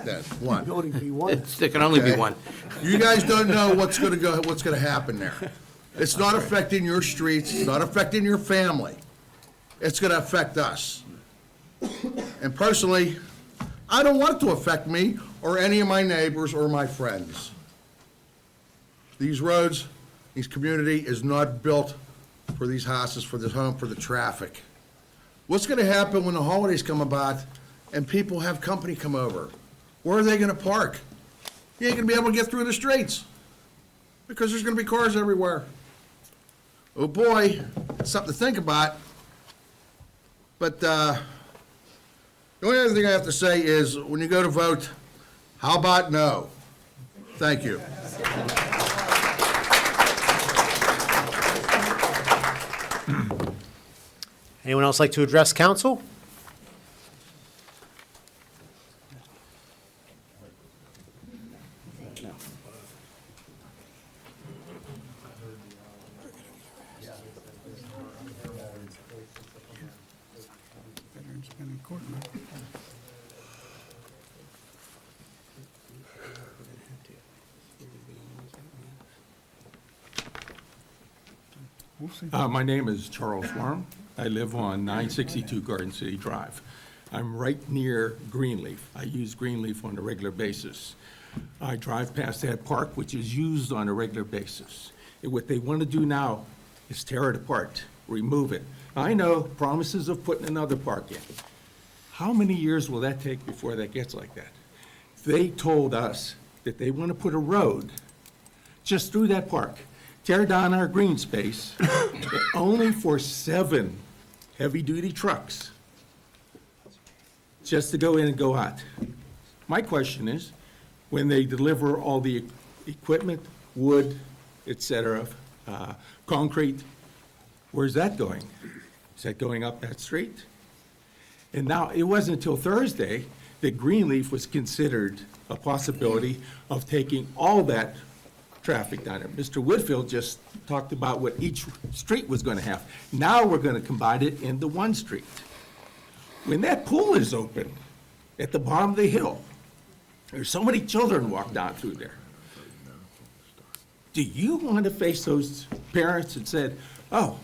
That's one. There can only be Okay. one. You guys don't know what's gonna happen there. It's not affecting your streets, it's not affecting your family. It's gonna affect us. And personally, I don't want it to affect me or any of my neighbors or my friends. These roads, this community is not built for these houses, for this home, for the traffic. What's gonna happen when the holidays come about and people have company come over? Where are they gonna park? You ain't gonna be able to get through the streets because there's gonna be cars everywhere. Oh boy, it's something to think about. But the only other thing I have to say is, when you go to vote, how about no? Thank you. Anyone else like to address council? Veterans been in court now. We'll see. My name is Charles Worm. I live on 962 Garden City Drive. I'm right near Greenleaf. I use Greenleaf on a regular basis. I drive past that park, which is used on a regular basis. And what they want to do now is tear it apart, remove it. I know promises of putting another park in. How many years will that take before that gets like that? They told us that they want to put a road just through that park, tear down our green space, only for 7 heavy-duty trucks, just to go in and go out. My question is, when they deliver all the equipment, wood, et cetera, concrete, where's that going? Is that going up that street? And now, it wasn't until Thursday that Greenleaf was considered a possibility of taking all that traffic down there. Mr. Woodfield just talked about what each street was going to have. Now we're going to combine it into one street. When that pool is open at the bottom of the hill, there's so many children walk down through there. Do you want to face those parents that said, oh,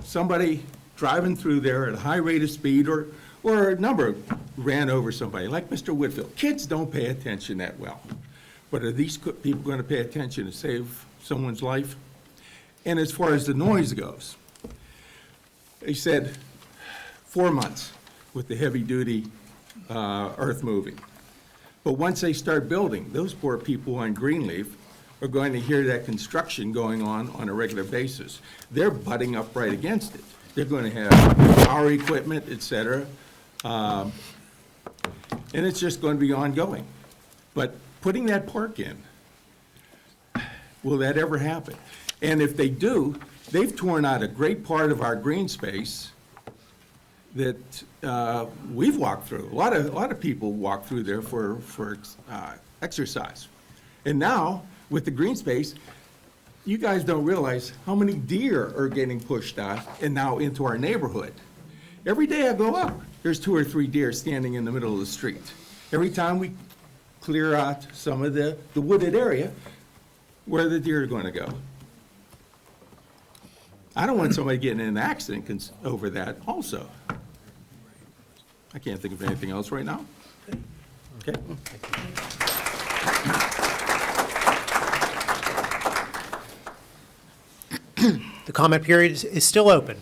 somebody driving through there at a high rate of speed, or a number ran over somebody, like Mr. Woodfield? Kids don't pay attention that well. But are these people going to pay attention to save someone's life? And as far as the noise goes, they said 4 months with the heavy-duty earth moving. But once they start building, those poor people on Greenleaf are going to hear that construction going on a regular basis. They're butting up right against it. they're going to have power equipment, et cetera. And it's just going to be ongoing. But putting that park in, will that ever happen? And if they do, they've torn out a great part of our green space that we've walked through. A lot of people walk through there for exercise. And now, with the green space, you guys don't realize how many deer are getting pushed out and now into our neighborhood. Every day I go up, there's 2 or 3 deer standing in the middle of the street. Every time we clear out some of the wooded area, where the deer are going to go. I don't want somebody getting in an accident over that also. I can't think of anything else right now. Okay. The comment period is still open.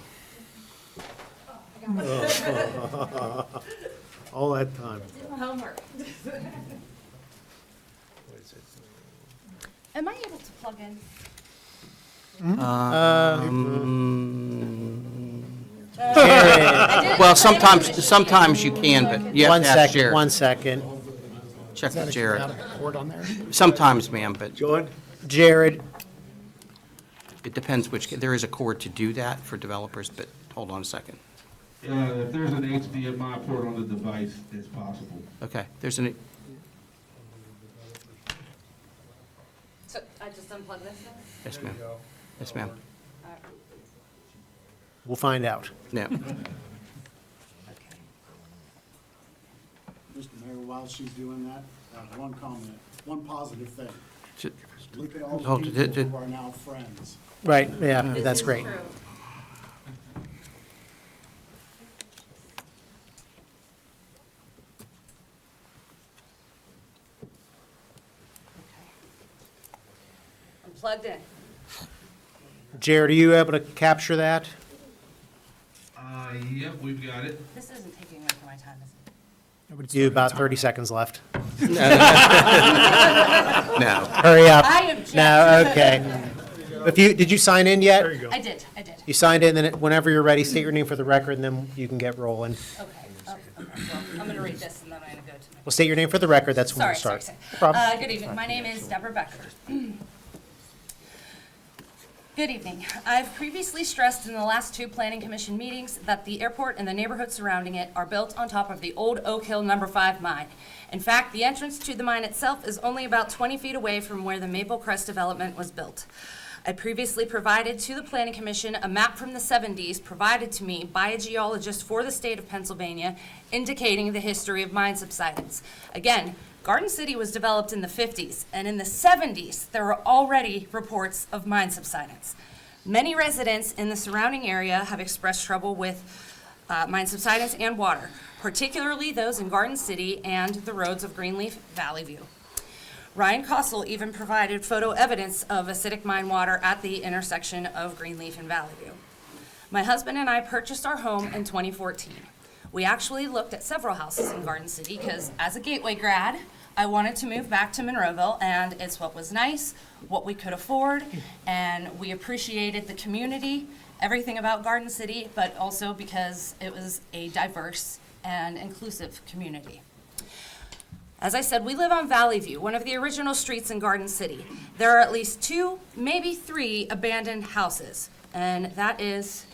All that time. Homework. Am I able to plug in? Well, sometimes you can, but you have to ask Jared. 1 second. Check with Jared. Cord on there? Sometimes, ma'am, but John? Jared, it depends which, there is a cord to do that for developers, but hold on a second. If there's an HDMI port on the device, it's possible. Okay, there's an, So I just unplug this now? yes, ma'am. Yes, ma'am. we'll find out. Yeah. Mr. Mayor, while she's doing that, one comment, one positive thing. Look at all Oh, the did- people who are now friends. Right, yeah, that's great. I'm plugged in. Jared, are you able to capture that? Yep, we've got it. This isn't taking away from my time, is it? You about 30 seconds left. No. Hurry up. I object. No, okay. Did you sign in yet? I did. You signed in, then whenever you're ready, state your name for the record, and then you can get rolling. Okay. Well, I'm going to read this and then I'm going to go to my. Well, state your name for the record, that's when we'll Sorry. start. No problem. Good evening. My name is Deborah Becker. Good evening. I've previously stressed in the last 2 Planning Commission meetings that the airport and the neighborhood surrounding it are built on top of the old Oak Hill No. 5 mine. In fact, the entrance to the mine itself is only about 20 feet away from where the Maple Crest development was built. I previously provided to the Planning Commission a map from the 70s provided to me by a geologist for the state of Pennsylvania indicating the history of mine subsidence. Again, Garden City was developed in the 50s, and in the 70s, there were already reports of mine subsidence. Many residents in the surrounding area have expressed trouble with mine subsidence and water, particularly those in Garden City and the roads of Greenleaf Valley View. Ryan Kossel even provided photo evidence of acidic mine water at the intersection of Greenleaf and Valley View. My husband and I purchased our home in 2014. We actually looked at several houses in Garden City because as a Gateway grad, I wanted to move back to Monroeville, and it's what was nice, what we could afford, and we appreciated the community, everything about Garden City, but also because it was a diverse and inclusive community. As I said, we live on Valley View, one of the original streets in Garden City. There are at least 2, maybe 3 abandoned houses, and that is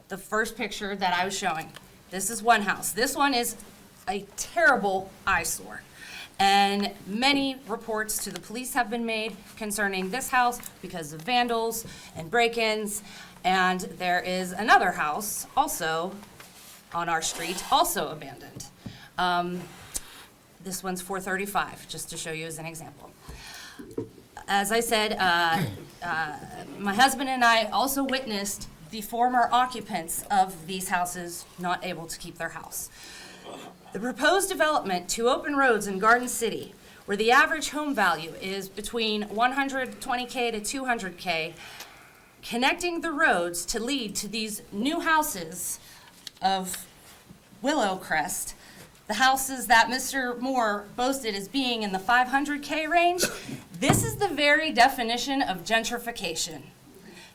the first picture that I was showing. This is one house. This one is a terrible eyesore. And many reports to the police have been made concerning this house because of vandals and break-ins. And there is another house also on our street, also abandoned. This one's 435, just to show you as an example. As I said, my husband and I also witnessed the former occupants of these houses not able to keep their house. The proposed development, 2 open roads in Garden City, where the average home value is between $120K to $200K, connecting the roads to lead to these new houses of Willow Crest, the houses that Mr. Moore boasted as being in the $500K range. This is the very definition of gentrification.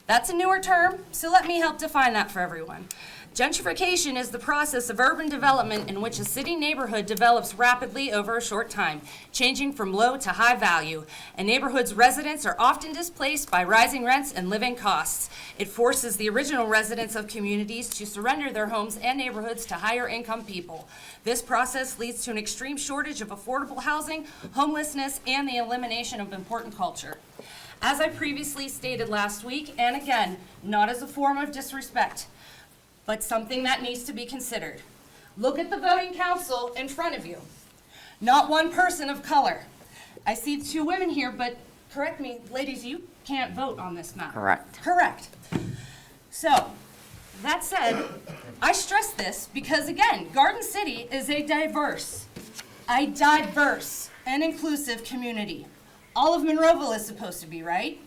That's a newer term, so let me help define that for everyone. Gentrification is the process of urban development in which a city neighborhood develops rapidly over a short time, changing from low to high value. A neighborhood's residents are often displaced by rising rents and living costs. It forces the original residents of communities to surrender their homes and neighborhoods to higher income people. This process leads to an extreme shortage of affordable housing, homelessness, and the elimination of important culture. As I previously stated last week, and again, not as a form of disrespect, but something that needs to be considered. Look at the voting council in front of you. Not one person of color. I see 2 women here, but correct me, ladies, you can't vote on this map. Correct. Correct. So, that said, I stress this because, again, Garden City is a diverse and inclusive community. All of Monroeville is supposed to be, right?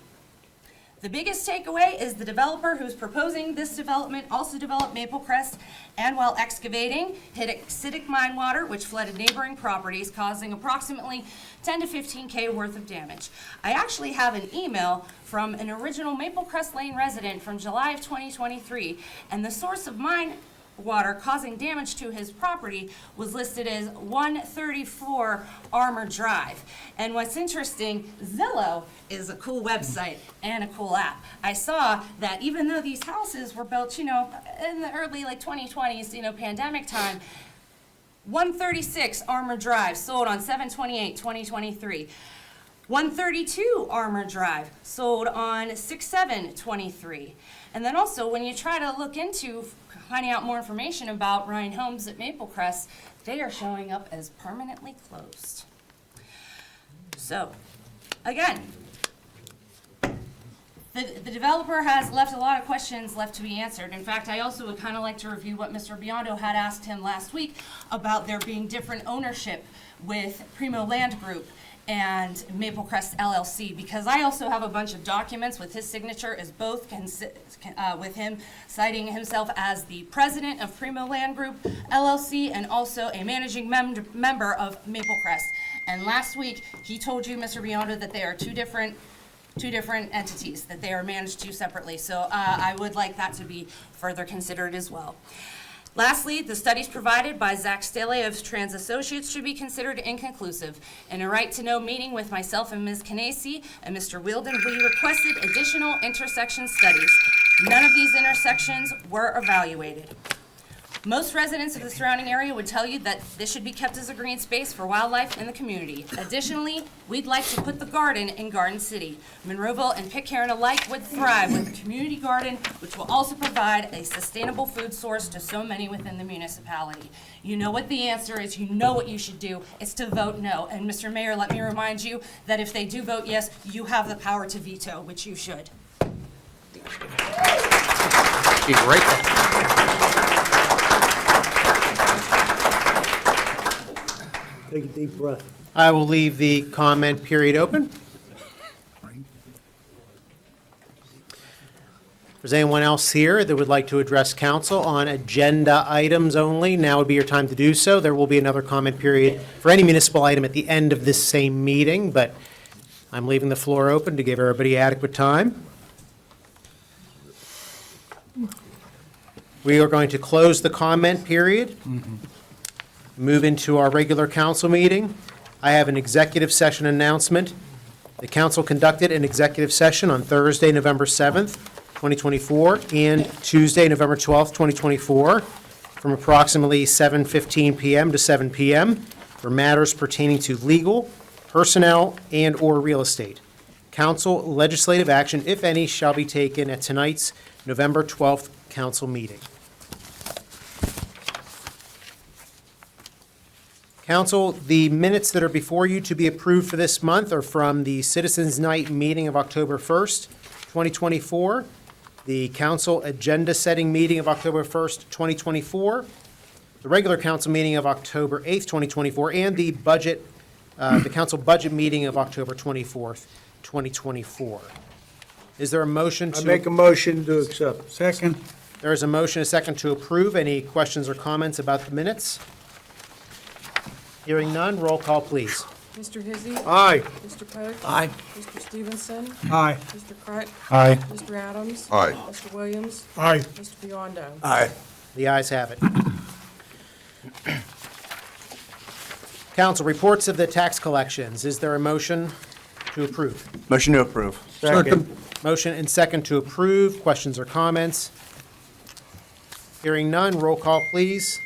The biggest takeaway is the developer who's proposing this development also developed Maple Crest, and while excavating, hit acidic mine water, which flooded neighboring properties, causing approximately 10 to 15K worth of damage. I actually have an email from an original Maple Crest Lane resident from July of 2023, and the source of mine water causing damage to his property was listed as 134 Armour Drive. And what's interesting, Zillow is a cool website and a cool app. I saw that even though these houses were built, in the early 2020s, pandemic time, 136 Armour Drive sold on 7/28/2023. 132 Armour Drive sold on 6/7/23. And then also, when you try to look into finding out more information about Ryan Homes at Maple Crest, they are showing up as permanently closed. So, again, the developer has left a lot of questions left to be answered. In fact, I also would kind of like to review what Mr. Biondo had asked him last week about there being different ownership with Primo Land Group and Maple Crest LLC, because I also have a bunch of documents with his signature as both with him citing himself as the president of Primo Land Group LLC and also a managing member of Maple Crest. And last week, he told you, Mr. Biondo, that they are two different entities, that they are managed two separately. So I would like that to be further considered as well. Lastly, the studies provided by Zach Staley of Trans Associates should be considered inconclusive. In a right-to-know meeting with myself and Ms. Canesi and Mr. Wielden, we requested additional intersection studies. None of these intersections were evaluated. Most residents of the surrounding area would tell you that this should be kept as a green space for wildlife in the community. Additionally, we'd like to put the garden in Garden City. Monroeville and Pitcairn alike would thrive with a community garden, which will also provide a sustainable food source to so many within the municipality. You know what the answer is. You know what you should do. It's to vote no. And Mr. Mayor, let me remind you that if they do vote yes, you have the power to veto, which you should. She's right there. Take a deep breath. I will leave the comment period open. If there's anyone else here that would like to address council on agenda items only, now would be your time to do so. There will be another comment period for any municipal item at the end of this same meeting, but I'm leaving the floor open to give everybody adequate time. We are going to close the comment period. Move into our regular council meeting. I have an executive session announcement. The council conducted an executive session on Thursday, November 7th, 2024, and Tuesday, November 12th, 2024, from approximately 7:15 p.m. to 7 p.m. for matters pertaining to legal, personnel, and/or real estate. Council legislative action, if any, shall be taken at tonight's November 12th council meeting. Council, the minutes that are before you to be approved for this month are from the Citizens Night meeting of October 1st, 2024, the council agenda-setting meeting of October 1st, 2024, the regular council meeting of October 8th, 2024, and the council budget meeting of October 24th, 2024. Is there a motion to... I make a motion to accept. Second. There is a motion, a second, to approve. Any questions or comments about the minutes? Hearing none, roll call, please. Mr. Hizzy. Aye. Mr. Poe. Aye. Mr. Stevenson. Aye. Mr. Crett. Aye. Mr. Adams. Aye. Mr. Williams. Aye. Mr. Biondo. Aye. The ayes have it. Council, reports of the tax collections. Is there a motion to approve? Motion to approve. Second. Motion and second to approve. Questions or comments? Hearing none, roll call, please.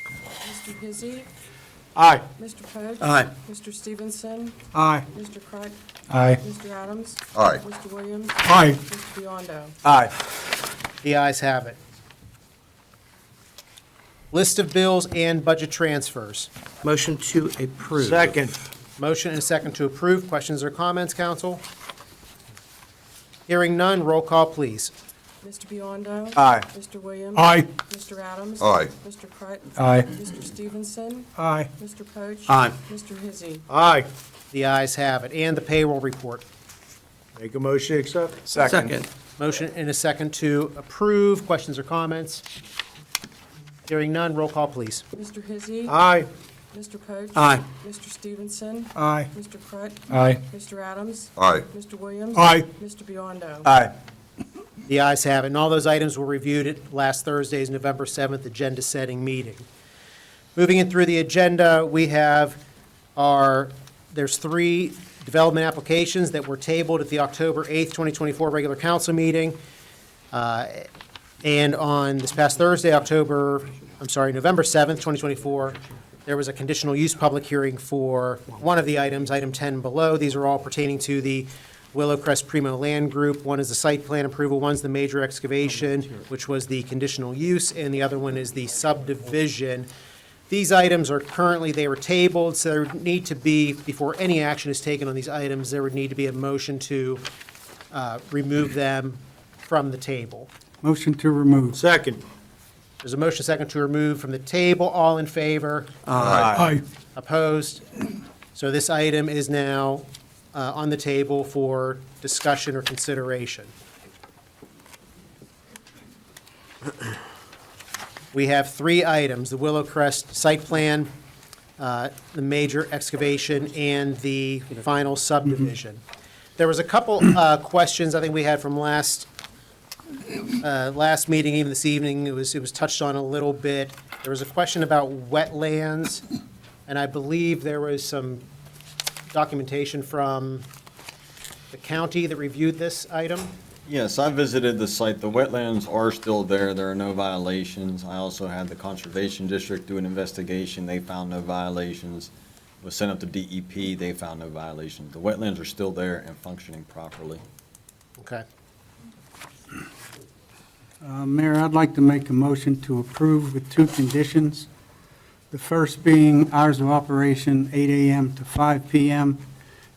Mr. Hizzy. Aye. Mr. Poe. Aye. Mr. Stevenson. Aye. Mr. Crett. Aye. Mr. Adams. Aye. Mr. Williams. Aye. Mr. Biondo. Aye. The ayes have it. List of bills and budget transfers. Motion to approve. Second. Motion and second to approve. Questions or comments, council? Hearing none, roll call, please. Mr. Biondo. Aye. Mr. Williams. Aye. Mr. Adams. Aye. Mr. Crett. Aye. Mr. Stevenson. Aye. Mr. Poach. Aye. Mr. Hizzy. Aye. The ayes have it. And the payroll report. Make a motion to accept. Second. Motion and a second to approve. Questions or comments? Hearing none, roll call, please. Mr. Hizzy. Aye. Mr. Poach. Aye. Mr. Stevenson. Aye. Mr. Crett. Aye. Mr. Adams. Aye. Mr. Williams. Aye. Mr. Biondo. Aye. The ayes have it, and all those items were reviewed at last Thursday's November 7th agenda-setting meeting. Moving in through the agenda, we have there's 3 development applications that were tabled at the October 8th, 2024 regular council meeting. And on this past Thursday, November 7th, 2024, there was a conditional use public hearing for one of the items, item 10 below. These are all pertaining to the Willow Crest Primo Land Group. One is the site plan approval, one's the major excavation, which was the conditional use, and the other one is the subdivision. These items are currently, they were tabled, so there would need to be, before any action is taken on these items, there would need to be a motion to remove them from the table. Motion to remove. Second. There's a motion second to remove from the table. All in favor? Aye. Opposed? So this item is now on the table for discussion or consideration. We have 3 items, the Willow Crest site plan, the major excavation, and the final subdivision. There was a couple questions I think we had from last meeting, even this evening. It was touched on a little bit. There was a question about wetlands, and I believe there was some documentation from the county that reviewed this item. Yes, I visited the site. The wetlands are still there. There are no violations. I also had the Conservation District do an investigation. They found no violations. It was sent up to DEP. They found no violations. The wetlands are still there and functioning properly. Okay. Mayor, I'd like to make a motion to approve with 2 conditions. The first being hours of operation 8 a.m. to 5 p.m.,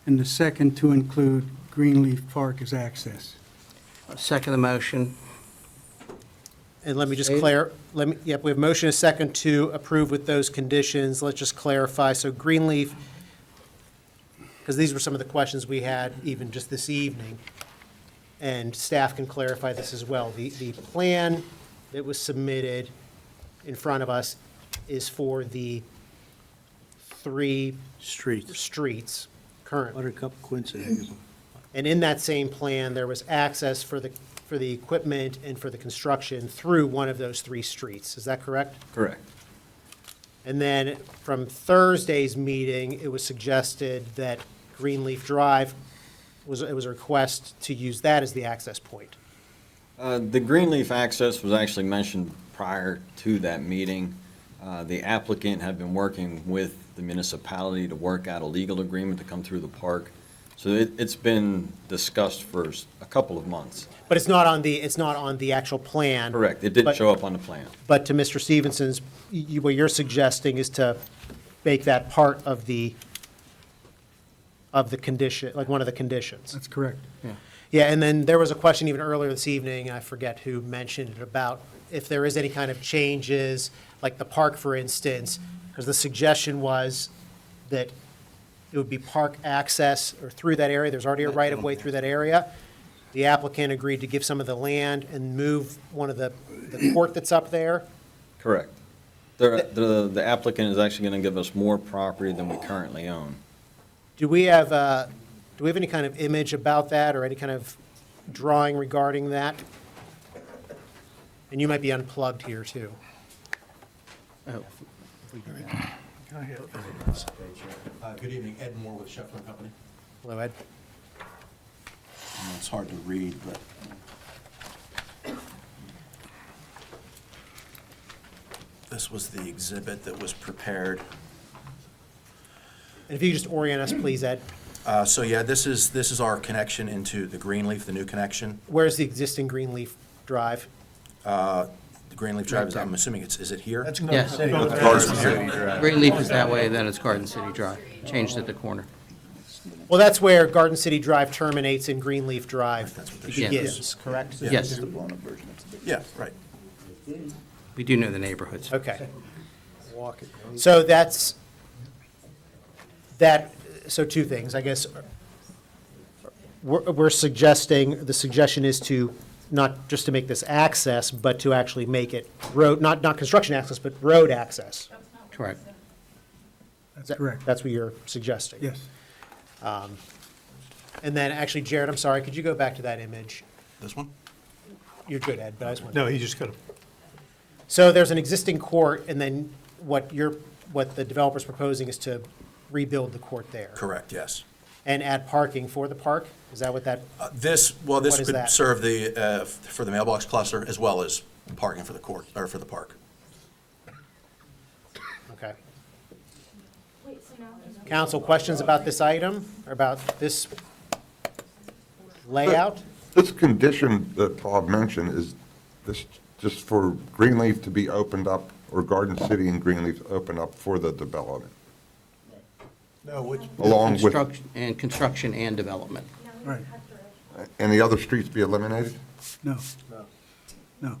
and the second to include Greenleaf Park as access. Second the motion. And let me just we have motion and second to approve with those conditions. Let's just clarify. So Greenleaf, because these were some of the questions we had even just this evening, and staff can clarify this as well. The plan that was submitted in front of us is for the 3 streets currently. Buttercup, Quincy, Hazel. And in that same plan, there was access for the equipment and for the construction through one of those 3 streets. Is that correct? Correct. And then from Thursday's meeting, it was suggested that Greenleaf Drive was a request to use that as the access point. The Greenleaf access was actually mentioned prior to that meeting. The applicant had been working with the municipality to work out a legal agreement to come through the park. So it's been discussed for a couple of months. But it's not on the actual plan. Correct. It didn't show up on the plan. But to Mr. Stevenson's, what you're suggesting is to make that part of the condition, like one of the conditions. That's correct, yeah. Yeah, and then there was a question even earlier this evening, I forget who mentioned it, about if there is any kind of changes, like the park, for instance, because the suggestion was that it would be park access or through that area. There's already a right-of-way through that area. The applicant agreed to give some of the land and move one of the court that's up there. Correct. The applicant is actually going to give us more property than we currently own. Do we have any kind of image about that or any kind of drawing regarding that? And you might be unplugged here, too. Oh, Good evening, Ed Moore with Scheffler and Company. Hello, Ed. It's hard to read, but this was the exhibit that was prepared. And if you could just orient us, please, Ed. So yeah, this is our connection into the Greenleaf, the new connection. Where's the existing Greenleaf Drive? The Greenleaf Drive, I'm assuming is it here? Yes. Garden City Drive. Greenleaf is that way, then it's Garden City Drive, changed at the corner. Well, that's where Garden City Drive terminates and Greenleaf Drive Yes. begins, correct? Yes, Yeah, right. we do know the neighborhoods. Okay. So so two things, I guess. We're suggesting, the suggestion is to, not just to make this access, but to actually make it road, not construction access, but road access. Correct. That's correct. That's what you're suggesting? Yes. And then, actually, Jared, I'm sorry, could you go back to that image? This one? You're good, Ed, but I just want. No, he just got to. So there's an existing court, and then what the developer's proposing is to rebuild the court there? Correct, yes. And add parking for the park? Is that what that? This What is would that? serve for the mailbox cluster as well as parking for the court, or for the park. Okay. Council, questions about this item, or about this layout? This condition that Bob mentioned, is this just for Greenleaf to be opened up, or Garden City and Greenleaf open up for the development? No, which? Along with, Construction and development. Right. and the other streets be eliminated? No. No.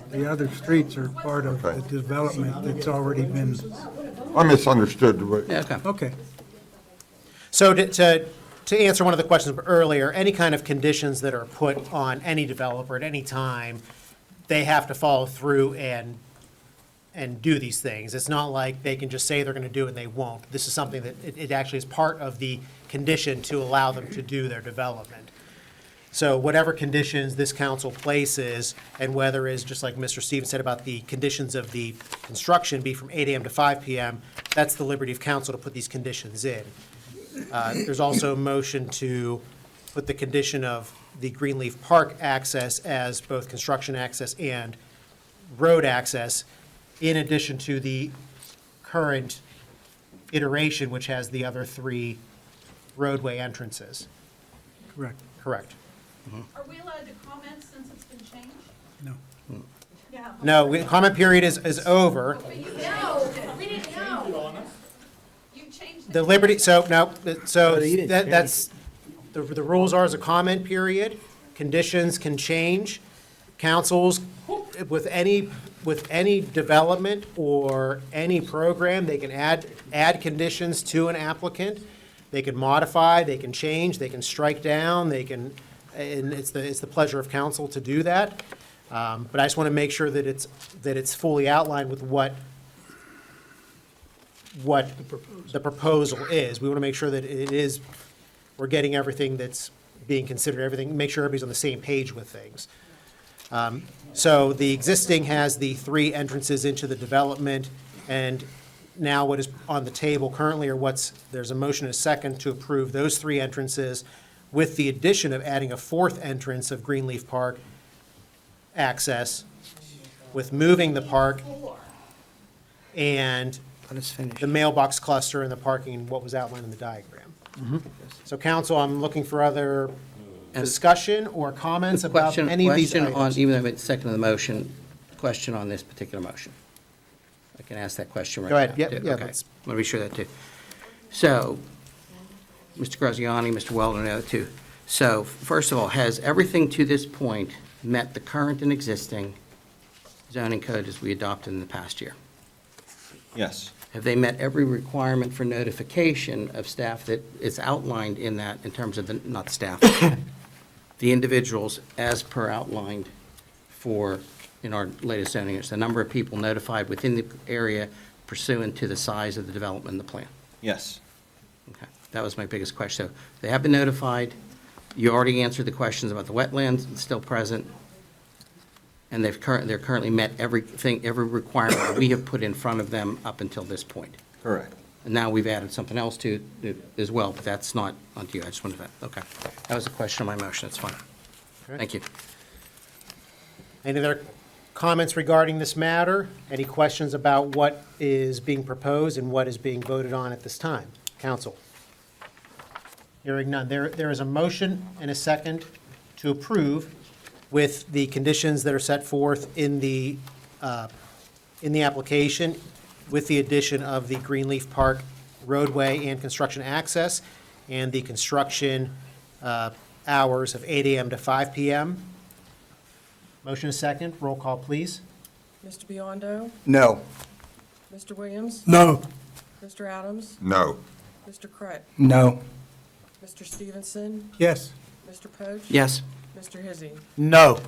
The other streets are part of the development that's already been, I misunderstood, but Yeah, okay. okay. So to answer one of the questions earlier, any kind of conditions that are put on any developer at any time, they have to follow through and do these things. It's not like they can just say they're going to do it and they won't. This is something that it actually is part of the condition to allow them to do their development. So whatever conditions this council places, and whether it's just like Mr. Stevens said about the conditions of the construction be from 8 AM to 5 PM, that's the liberty of council to put these conditions in. There's also a motion to put the condition of the Greenleaf Park access as both construction access and road access, in addition to the current iteration, which has the other 3 roadway entrances. Correct. Correct. Are we allowed to comment since it's been changed? No. Yeah. No, comment period is over. But you know, we didn't know. You changed The liberty, so, no, so that's, the rules are as a comment period. Conditions can change. Councils, with any development or any program, they can add conditions to an applicant. They can modify, they can change, they can strike down, they can, and it's the pleasure of council to do that. But I just want to make sure that it's fully outlined with what the proposal is. We want to make sure that it is, we're getting everything that's being considered, everything, make sure everybody's on the same page with things. So the existing has the 3 entrances into the development, and now what is on the table currently, or there's a motion and a second to approve those 3 entrances with the addition of adding a 4th entrance of Greenleaf Park access, with moving the park and Let us finish. the mailbox cluster and the parking, what was outlined in the diagram. So council, I'm looking for other discussion or comments about any of these Question on, items. even though it's second on the motion, question on this particular motion. I can ask that question right Go now. ahead. Yep, too. yeah, Okay, let's- want to be sure of that too. So, Mr. Graziani, Mr. Weldon, and the other two. So, first of all, has everything to this point met the current and existing zoning code as we adopted in the past year? Yes. Have they met every requirement for notification of staff that is outlined in that, in terms of the, not staff, the individuals as per outlined in our latest zoning? It's the number of people notified within the area pursuant to the size of the development in the plan. Yes. Okay, that was my biggest question. So they have been notified. You already answered the questions about the wetlands, it's still present. And they're currently met every requirement we have put in front of them up until this point. Correct. And now we've added something else to it as well, but that's not onto you. I just wanted to, okay. That was a question on my motion. It's fine. Okay. Thank you. Any other comments regarding this matter? Any questions about what is being proposed and what is being voted on at this time? Council? Hearing none. There is a motion and a second to approve with the conditions that are set forth in the application, with the addition of the Greenleaf Park roadway and construction access, and the construction hours of 8 a.m. to 5 p.m. Motion is second. Roll call, please. Mr. Biondo? No. Mr. Williams? No. Mr. Adams? No. Mr. Crett? No. Mr. Stevenson? Yes. Mr. Poach? Yes. Mr. Hizzy? No.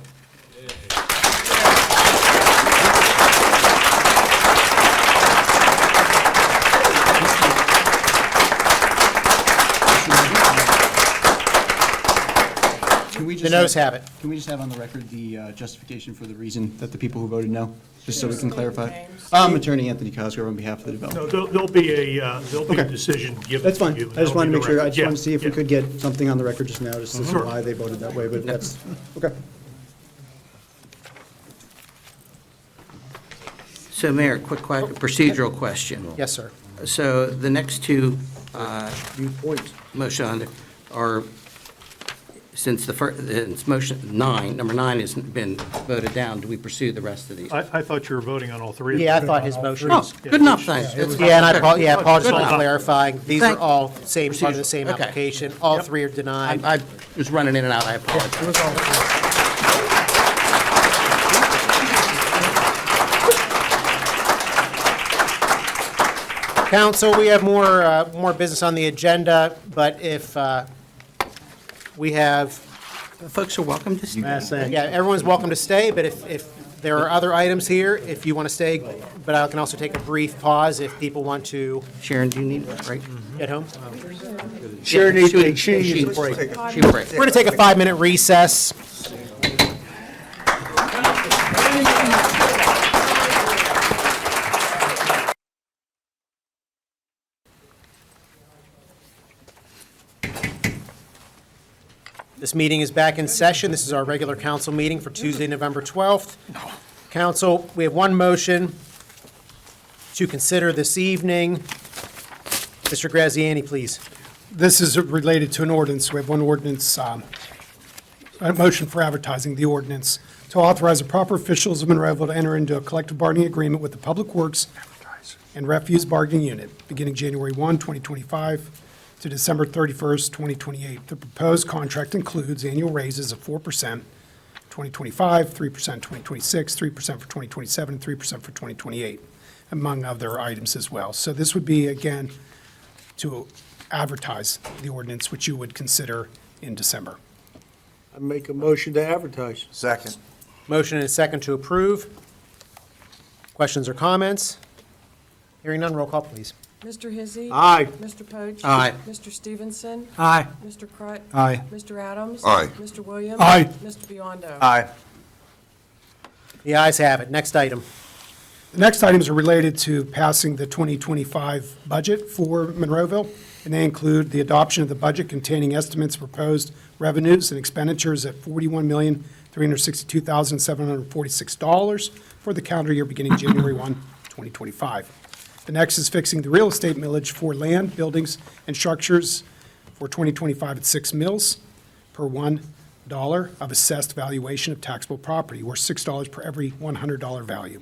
Can we The just noes have it. Can we just have on the record the justification for the reason that the people who voted no, just so we can clarify? I'm Attorney Anthony Cosgrove on behalf of the developer. No, there'll be a decision given That's to fine. you. I just wanted to make sure, I That'll just be the wanted to see if we record. could get something on the record just now, just to see Sure. why they voted that way, but that's, okay. So Mayor, quick procedural question. Yes, sir. So the next two motion are, since it's motion 9, number 9 has been voted down, do we pursue the rest of these? I thought you were voting on all three. Yeah, I thought his motion Oh, was. good enough, thanks. Yeah, and I apologize Good for enough. clarifying. These are Thank- all part of the same Okay. application. All three are denied. I was running in and out, I apologize. Council, we have more business on the agenda, but if we have, Folks are welcome to stay. yeah, everyone's welcome to stay, but if there are other items here, if you want to stay, but I can also take a brief pause if people want to Sharon, do you need a break? get home. Sharon needs a break. She break. We're going to take a 5-minute recess. This meeting is back in session. This is our regular council meeting for Tuesday, November 12th. Council, we have one motion to consider this evening. Mr. Graziani, please. This is related to an ordinance. We have one ordinance, a motion for advertising the ordinance to authorize the proper officials of Monroeville to enter into a collective bargaining agreement with the Public Works and Refuse Bargaining Unit beginning January 1, 2025 to December 31st, 2028. The proposed contract includes annual raises of 4%, 2025, 3% 2026, 3% for 2027, and 3% for 2028, among other items as well. So this would be, again, to advertise the ordinance, which you would consider in December. I make a motion to advertise. Second. Motion and a second to approve. Questions or comments? Hearing none, roll call, please. Mr. Hizzy? Aye. Mr. Poach? Aye. Mr. Stevenson? Aye. Mr. Crett? Aye. Mr. Adams? Aye. Mr. Williams? Aye. Mr. Biondo? Aye. The ayes have it. Next item. The next items are related to passing the 2025 budget for Monroeville, and they include the adoption of the budget containing estimates of proposed revenues and expenditures at $41,362,746 for the calendar year beginning January 1, 2025. The next is fixing the real estate millage for land, buildings, and structures for 2025 at 6 mills per $1 of assessed valuation of taxable property, or $6 per every $100 value.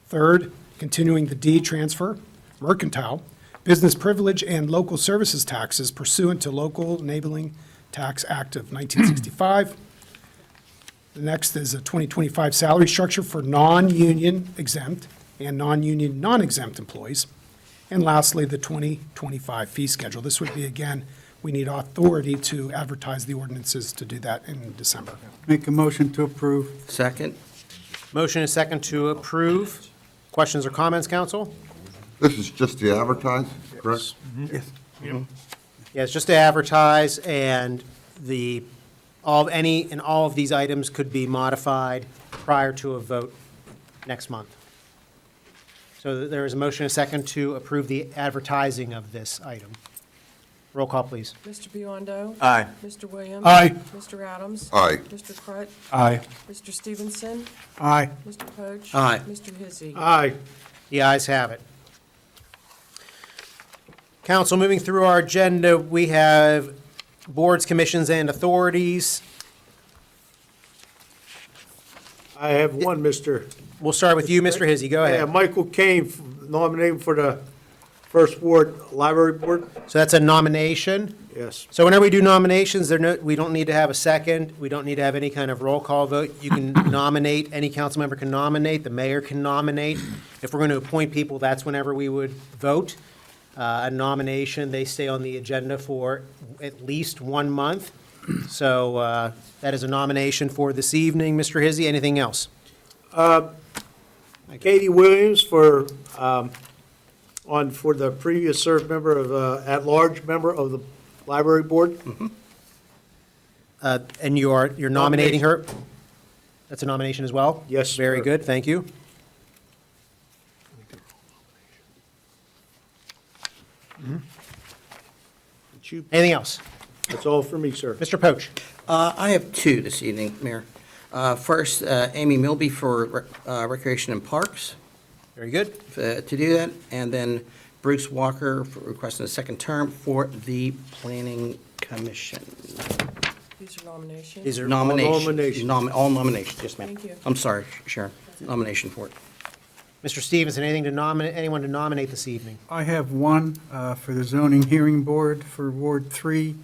Third, continuing the deed transfer, mercantile, business privilege, and local services taxes pursuant to Local Enabling Tax Act of 1965. The next is a 2025 salary structure for non-union exempt and non-union non-exempt employees. And lastly, the 2025 fee schedule. This would be, again, we need authority to advertise the ordinances to do that in December. Make a motion to approve. Second? Motion and a second to approve. Questions or comments, council? This is just to advertise, correct? Yes. Yep. Yeah, it's just to advertise, and all of these items could be modified prior to a vote next month. So there is a motion and a second to approve the advertising of this item. Roll call, please. Mr. Biondo? Aye. Mr. Williams? Aye. Mr. Adams? Aye. Mr. Crut? Aye. Mr. Stevenson? Aye. Mr. Poach? Aye. Mr. Hizzy? Aye. The ayes have it. Council, moving through our agenda, we have boards, commissions, and authorities. I have one, Mr. We'll start with you, Mr. Hizzy. Go Yeah, ahead. Michael Kane, nominated for the First Ward Library Board. So that's a nomination. Yes. So whenever we do nominations, we don't need to have a second. We don't need to have any kind of roll call vote. You can nominate, any council member can nominate, the mayor can nominate. If we're going to appoint people, that's whenever we would vote. A nomination, they stay on the agenda for at least 1 month. So that is a nomination for this evening. Mr. Hizzy, anything else? Katie Williams for the previous served member of, at-large member of the Library Board. And you're nominating her? That's a nomination as well? Yes, Very sir. good, thank you. Anything else? That's all for me, sir. Mr. Poach? I have two this evening, Mayor. First, Amy Milby for Recreation and Parks. Very good. To do that, and then Bruce Walker for requesting a second term for the Planning Commission. These are nominations. These are Nominations. All nominations, yes, ma'am. Thank you. I'm sorry, Sharon. Nomination for it. Mr. Stevenson, anyone to nominate this evening? I have one for the Zoning Hearing Board for Ward 3,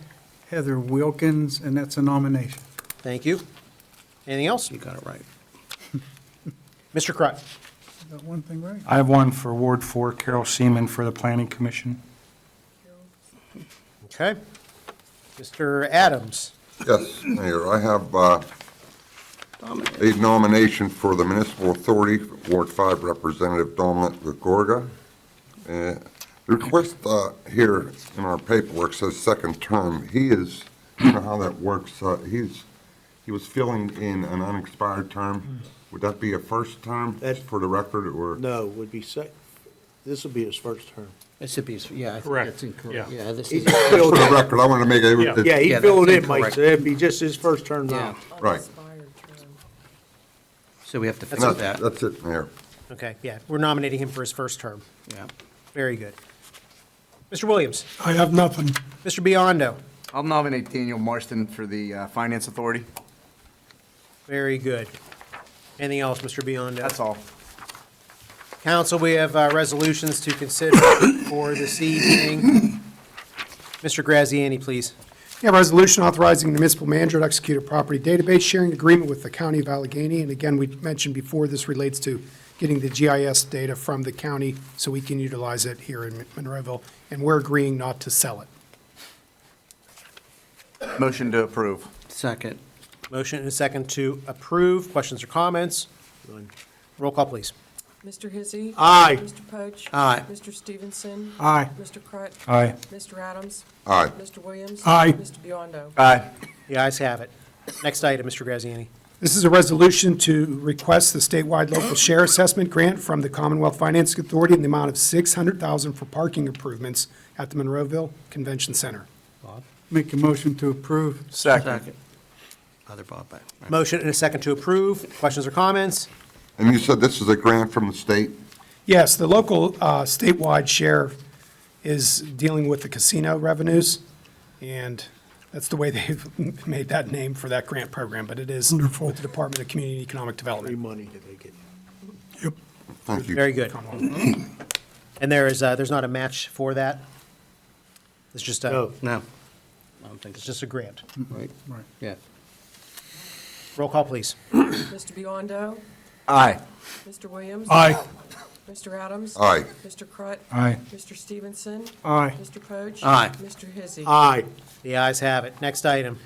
Heather Wilkins, and that's a nomination. Thank you. Anything else? You got it right. Mr. Crut? Got one thing right? I have one for Ward 4, Carol Seaman for the Planning Commission. Okay. Mr. Adams? Yes, Mayor, I have a nomination for the Municipal Authority, Ward 5 Representative Dominic Gregorga. The request here in our paperwork says second term. He is, you know how that works, he was filling in an unexpired term. Would that be a first term for the record, or? No, would be this would be his first term. This would be, yeah, I think Correct. that's incorrect. Yeah. Yeah, this He is, just For filled the in. record, I want to make it. Yeah, he Yeah, filled that's in, Mike, incorrect. so it'd be just his first term yeah. now. Right. Unexpired term. So we have to fix that. That's it, Mayor. Okay, yeah, we're nominating him for his first term. Yeah. Very good. Mr. Williams? I have nothing. Mr. Biondo? I'll nominate Daniel Marston for the Finance Authority. Very good. Anything else, Mr. Biondo? That's all. Council, we have resolutions to consider for this evening. Mr. Graziani, please. Yeah, resolution authorizing the municipal manager to execute a property database sharing agreement with the county of Allegheny. And again, we mentioned before, this relates to getting the GIS data from the county so we can utilize it here in Monroeville, and we're agreeing not to sell it. Motion to approve. Second. Motion and a second to approve. Questions or comments? Roll call, please. Mr. Hizzy? Aye. Mr. Poach? Aye. Mr. Stevenson? Aye. Mr. Crut? Aye. Mr. Adams? Aye. Mr. Williams? Aye. Mr. Biondo? Aye. The ayes have it. Next item, Mr. Graziani. This is a resolution to request the statewide local share assessment grant from the Commonwealth Financing Authority in the amount of $600,000 for parking improvements at the Monroeville Convention Center. Make a motion to approve. Second. Other Bob, back. Right. Motion and a second to approve. Questions or comments? And you said this is a grant from the state? Yes, the local statewide share is dealing with the casino revenues, and that's the way they've made that name for that grant program, but it is with the Department of Community and Economic Free Development. money that they get. Thank you. Very good. And there's not a match for that? It's just a, No. No. I don't think it's so. just a grant. Right. Right. Yeah. Roll call, please. Mr. Biondo? Aye. Mr. Williams? Aye. Mr. Adams? Aye. Mr. Crut? Aye. Mr. Stevenson? Aye. Mr. Poach? Aye. Mr. Hizzy? Aye. The ayes have it. Next item.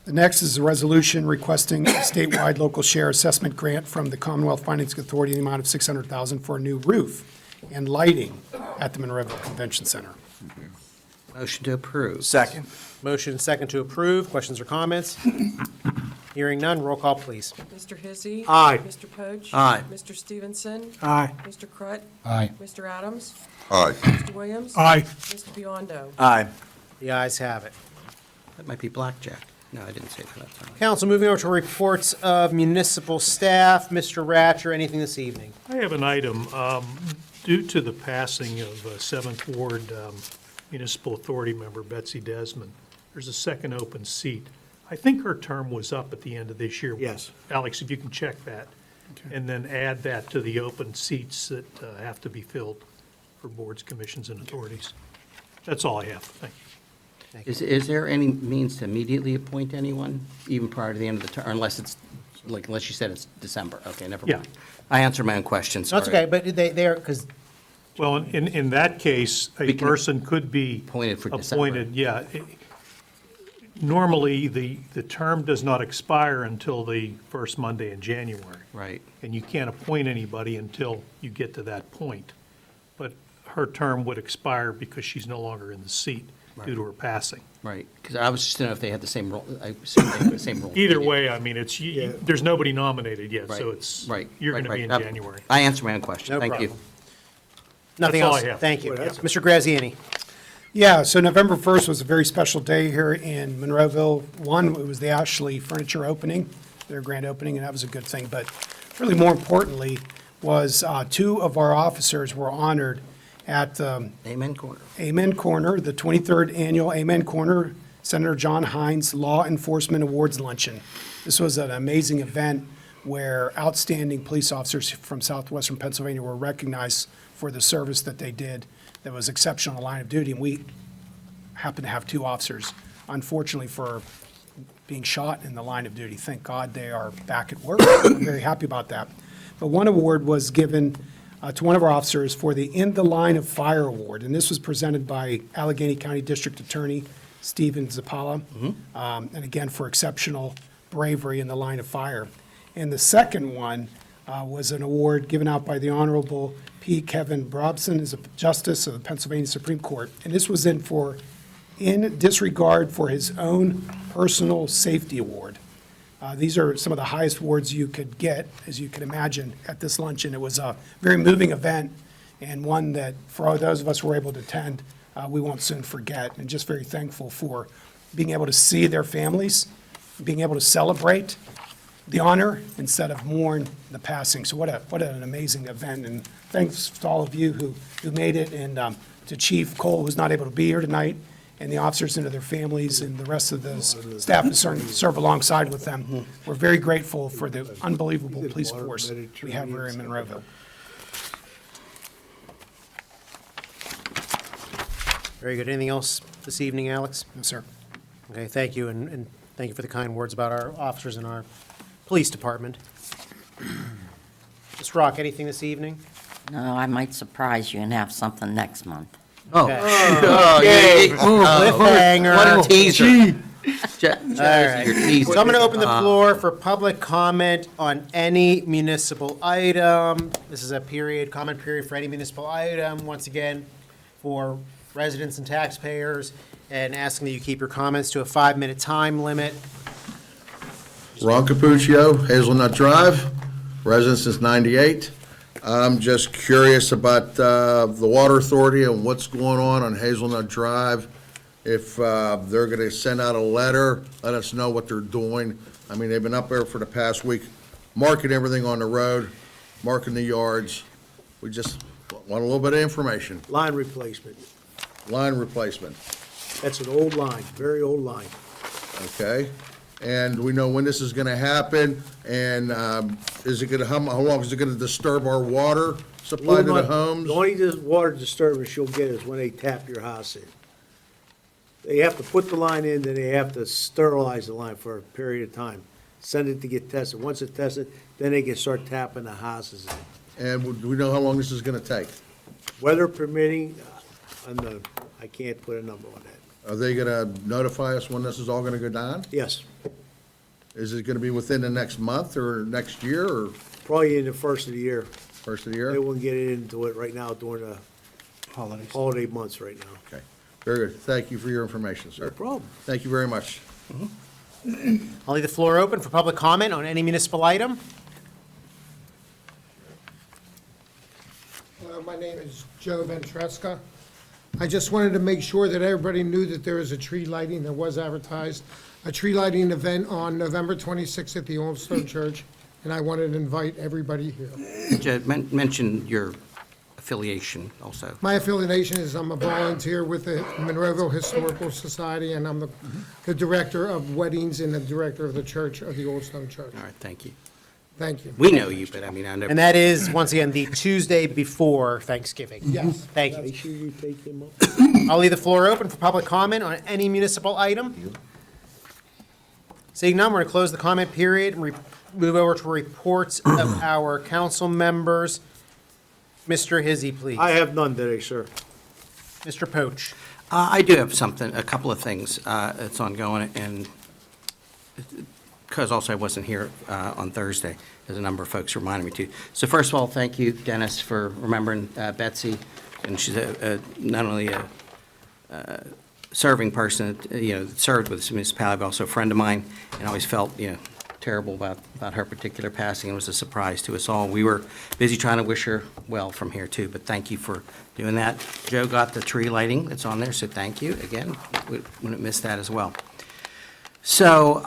The next is a resolution requesting a statewide local share assessment grant from the Commonwealth Financing Authority in the amount of $600,000 for a new roof and lighting at the Monroeville Convention Center. Motion to approve. Second. Motion and second to approve. Questions or comments? Hearing none, roll call, please. Mr. Hizzy. Aye. Mr. Poach. Aye. Mr. Stevenson. Aye. Mr. Crut. Aye. Mr. Adams. Aye. Mr. Williams. Aye. Mr. Biondo. Aye. The ayes have it. That might be blackjack. No, I didn't say that. That's all right. Council, moving over to reports of municipal staff. Mr. Ratcher, anything this evening? I have an item. Due to the passing of 7th Ward Municipal Authority member Betsy Desmond, there's a second open seat. I think her term was up at the end of this year. Yes. Alex, if you can check that, and then add that to the open seats that have to be filled for boards, commissions, and authorities. That's all I have. Thank you. Is there any means to immediately appoint anyone, even prior to the end of the term, unless you said it's December? Okay, never mind. Yeah. I answered my own question, sorry. That's okay, but they're, because Well, in that case, a We can- person could be Appointed for December. appointed, yeah. Normally, the term does not expire until the first Monday in January. Right. And you can't appoint anybody until you get to that point. But her term would expire because she's no longer in the seat due to her passing. Right, because I was just to know if they had the same role, I assume they have the same role. Either way, I mean, there's nobody nominated yet, so Right, it's, right, you're right, going to be in right. January. I answered my own question, No thank you. problem. Nothing That's all else? I have. Thank you. Well, that's- Mr. Graziani? Yeah, so November 1st was a very special day here in Monroeville. One, it was the Ashley Furniture opening, their grand opening, and that was a good thing. But really more importantly was two of our officers were honored at Amen Corner. Amen Corner, the 23rd Annual Amen Corner Senator John Hines Law Enforcement Awards Luncheon. This was an amazing event where outstanding police officers from southwestern Pennsylvania were recognized for the service that they did that was exceptional in the line of duty. And we happen to have two officers, unfortunately, for being shot in the line of duty. Thank God they are back at work. We're very happy about that. But one award was given to one of our officers for the In the Line of Fire Award, and this was presented by Allegheny County District Attorney Stephen Zappala, and again, for exceptional bravery in the line of fire. And the second one was an award given out by the Honorable P. Kevin Brobson, as a Justice of the Pennsylvania Supreme Court, and this was in disregard for his own personal safety award. These are some of the highest awards you could get, as you can imagine, at this luncheon. It was a very moving event, and one that, for all those of us who were able to attend, we won't soon forget, and just very thankful for being able to see their families, being able to celebrate the honor instead of mourn the passing. So what an amazing event, and thanks to all of you who made it, and to Chief Cole, who's not able to be here tonight, and the officers and to their families, and the rest of the staff who serve alongside with them. We're very grateful for the unbelievable police force we have here in Monroeville. Very good. Anything else this evening, Alex? Yes, sir. Okay, thank you, and thank you for the kind words about our officers in our police department. Ms. Rock, anything this evening? No, I might surprise you and have something next month. Oh. Okay. Okay. Cliffhanger. What a teaser. All right. So I'm going to open the floor for public comment on any municipal item. This is a comment period for any municipal item, once again, for residents and taxpayers, and asking that you keep your comments to a 5-minute time limit. Ron Capuccio, Hazelnut Drive, resident since '98. I'm just curious about the Water Authority and what's going on Hazelnut Drive. If they're going to send out a letter, let us know what they're doing. I mean, they've been up there for the past week, marking everything on the road, marking the yards. We just want a little bit of information. Line replacement. Line replacement, That's an old line, very old line. okay? And we know when this is going to happen, and is it going to, how long is it going to disturb our water supply to the homes? The only water disturbance you'll get is when they tap your house in. They have to put the line in, then they have to sterilize the line for a period of time. Send it to get tested. Once it's tested, then they can start tapping the houses in. And do we know how long this is going to take? Weather permitting, I can't put a number on that. Are they going to notify us when this is all going to go down? Yes, Is it going to be within the next month or next year or probably in the first of the year. first of the They year? won't get into it right now during the holiday months right now. Okay. Very good. Thank you for your information, sir. No problem. Thank you very much. I'll leave the floor open for public comment on any municipal item. My name is Joe Ventresca. I just wanted to make sure that everybody knew that there is a tree lighting that was advertised, a tree lighting event on November 26th at the Old Stone Church, and I wanted to invite everybody here. Jed, mention your affiliation also. My affiliation is I'm a volunteer with the Monroeville Historical Society, and I'm the director of weddings and the director of the church of the Old Stone Church. All right, thank you. Thank you. We know you, but I mean, I never. And that is, once again, the Tuesday before Thanksgiving. Yes. Thank you. Make sure you take him up. I'll leave the floor open for public comment on any municipal item. Seeing none, we're going to close the comment period and move over to reports of our council members. Mr. Hizzy, please. I have none today, sir. Mr. Poach. I do have something, a couple of things that's ongoing, and because also I wasn't here on Thursday, as a number of folks reminded me to. So first of all, thank you, Dennis, for remembering Betsy, and she's not only a serving person, that served with this municipality, but also a friend of mine, and I always felt, terrible about her particular passing. It was a surprise to us all. We were busy trying to wish her well from here too, but thank you for doing that. Joe got the tree lighting that's on there, so thank you. Again, we wouldn't miss that as well. So,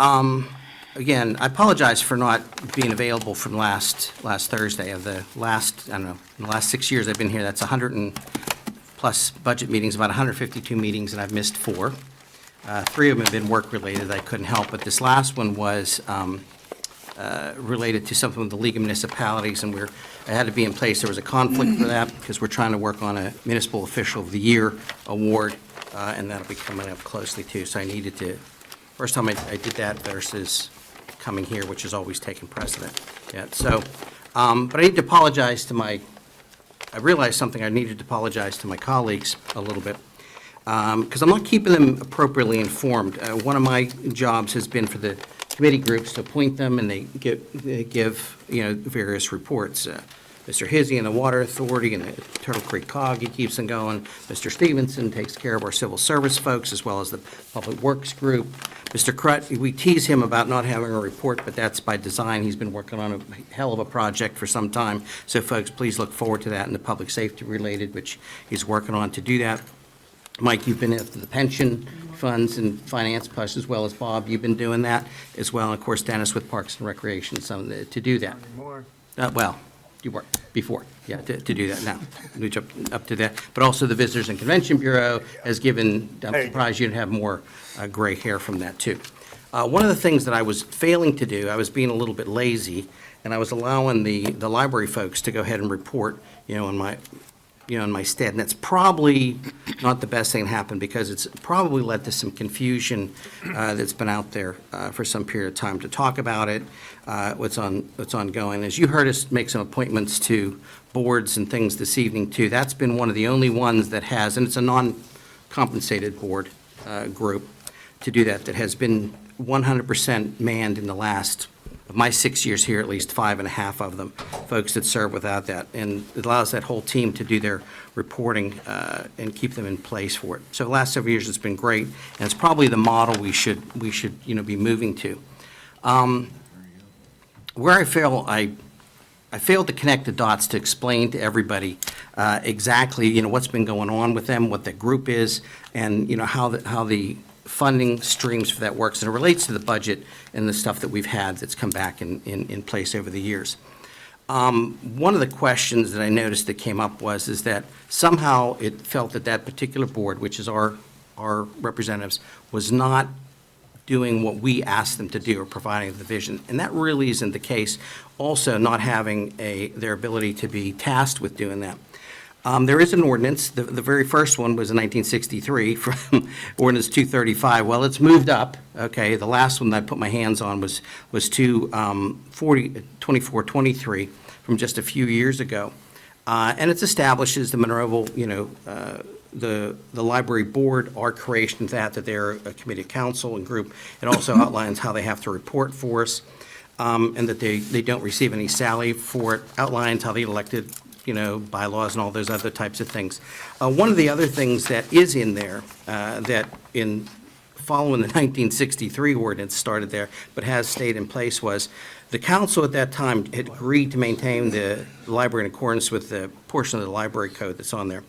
again, I apologize for not being available from last Thursday. Of the last, I don't know, in the last 6 years I've been here, that's 100 and plus budget meetings, about 152 meetings, and I've missed 4. 3 of them have been work-related, I couldn't help, but this last one was related to something with the League of Municipalities, and I had to be in place. There was a conflict for that, because we're trying to work on a Municipal Official of the Year award, and that'll be coming up closely too, so I needed to, first time I did that versus coming here, which has always taken precedent. Yeah, so, but I need to apologize to I realized something, I needed to apologize to my colleagues a little bit, because I'm not keeping them appropriately informed. One of my jobs has been for the committee groups to appoint them, and they give various reports. Mr. Hizzy and the Water Authority and the Turtle Creek COG, he keeps them going. Mr. Stevenson takes care of our civil service folks as well as the Public Works Group. Mr. Crut, we tease him about not having a report, but that's by design. He's been working on a hell of a project for some time. So folks, please look forward to that in the public safety related, which he's working on to do that. Mike, you've been after the pension funds and finance plus, as well as Bob, you've been doing that as well. And of course, Dennis with Parks and Recreation, to do that. Well, you were before, yeah, to do that now. We jump up to that. But also the Visitors and Convention Bureau has given, I'm surprised you didn't have more gray hair from that too. One of the things that I was failing to do, I was being a little bit lazy, and I was allowing the library folks to go ahead and report, in my stead. And that's probably not the best thing that happened, because it's probably led to some confusion that's been out there for some period of time to talk about it, what's ongoing. As you heard us make some appointments to boards and things this evening too, that's been one of the only ones that has, and it's a non-compensated board group to do that has been 100% manned in the last, of my 6 years here, at least 5.5 of them, folks that serve without that. And it allows that whole team to do their reporting and keep them in place for it. So the last several years, it's been great, and it's probably the model we should be moving to. Where I fail, I failed to connect the dots to explain to everybody exactly, what's been going on with them, what the group is, and, how the funding streams for that works, and it relates to the budget and the stuff that we've had that's come back in place over the years. One of the questions that I noticed that came up is that somehow it felt that particular board, which is our representatives, was not doing what we asked them to do or providing the vision. And that really isn't the case. Also, not having their ability to be tasked with doing that. There is an ordinance. The very first one was in 1963 from Ordinance 235. Well, it's moved up, okay? The last one that I put my hands on was 2423 from just a few years ago. And it establishes the Monroeville, the library board, our creation of that they're a committee of council and group. It also outlines how they have to report for us, and that they don't receive any salary for it, outlines how the elected bylaws and all those other types of things. One of the other things that is in there, that in following the 1963 ordinance started there, but has stayed in place, was the council at that time had agreed to maintain the library in accordance with the portion of the library code that's on there.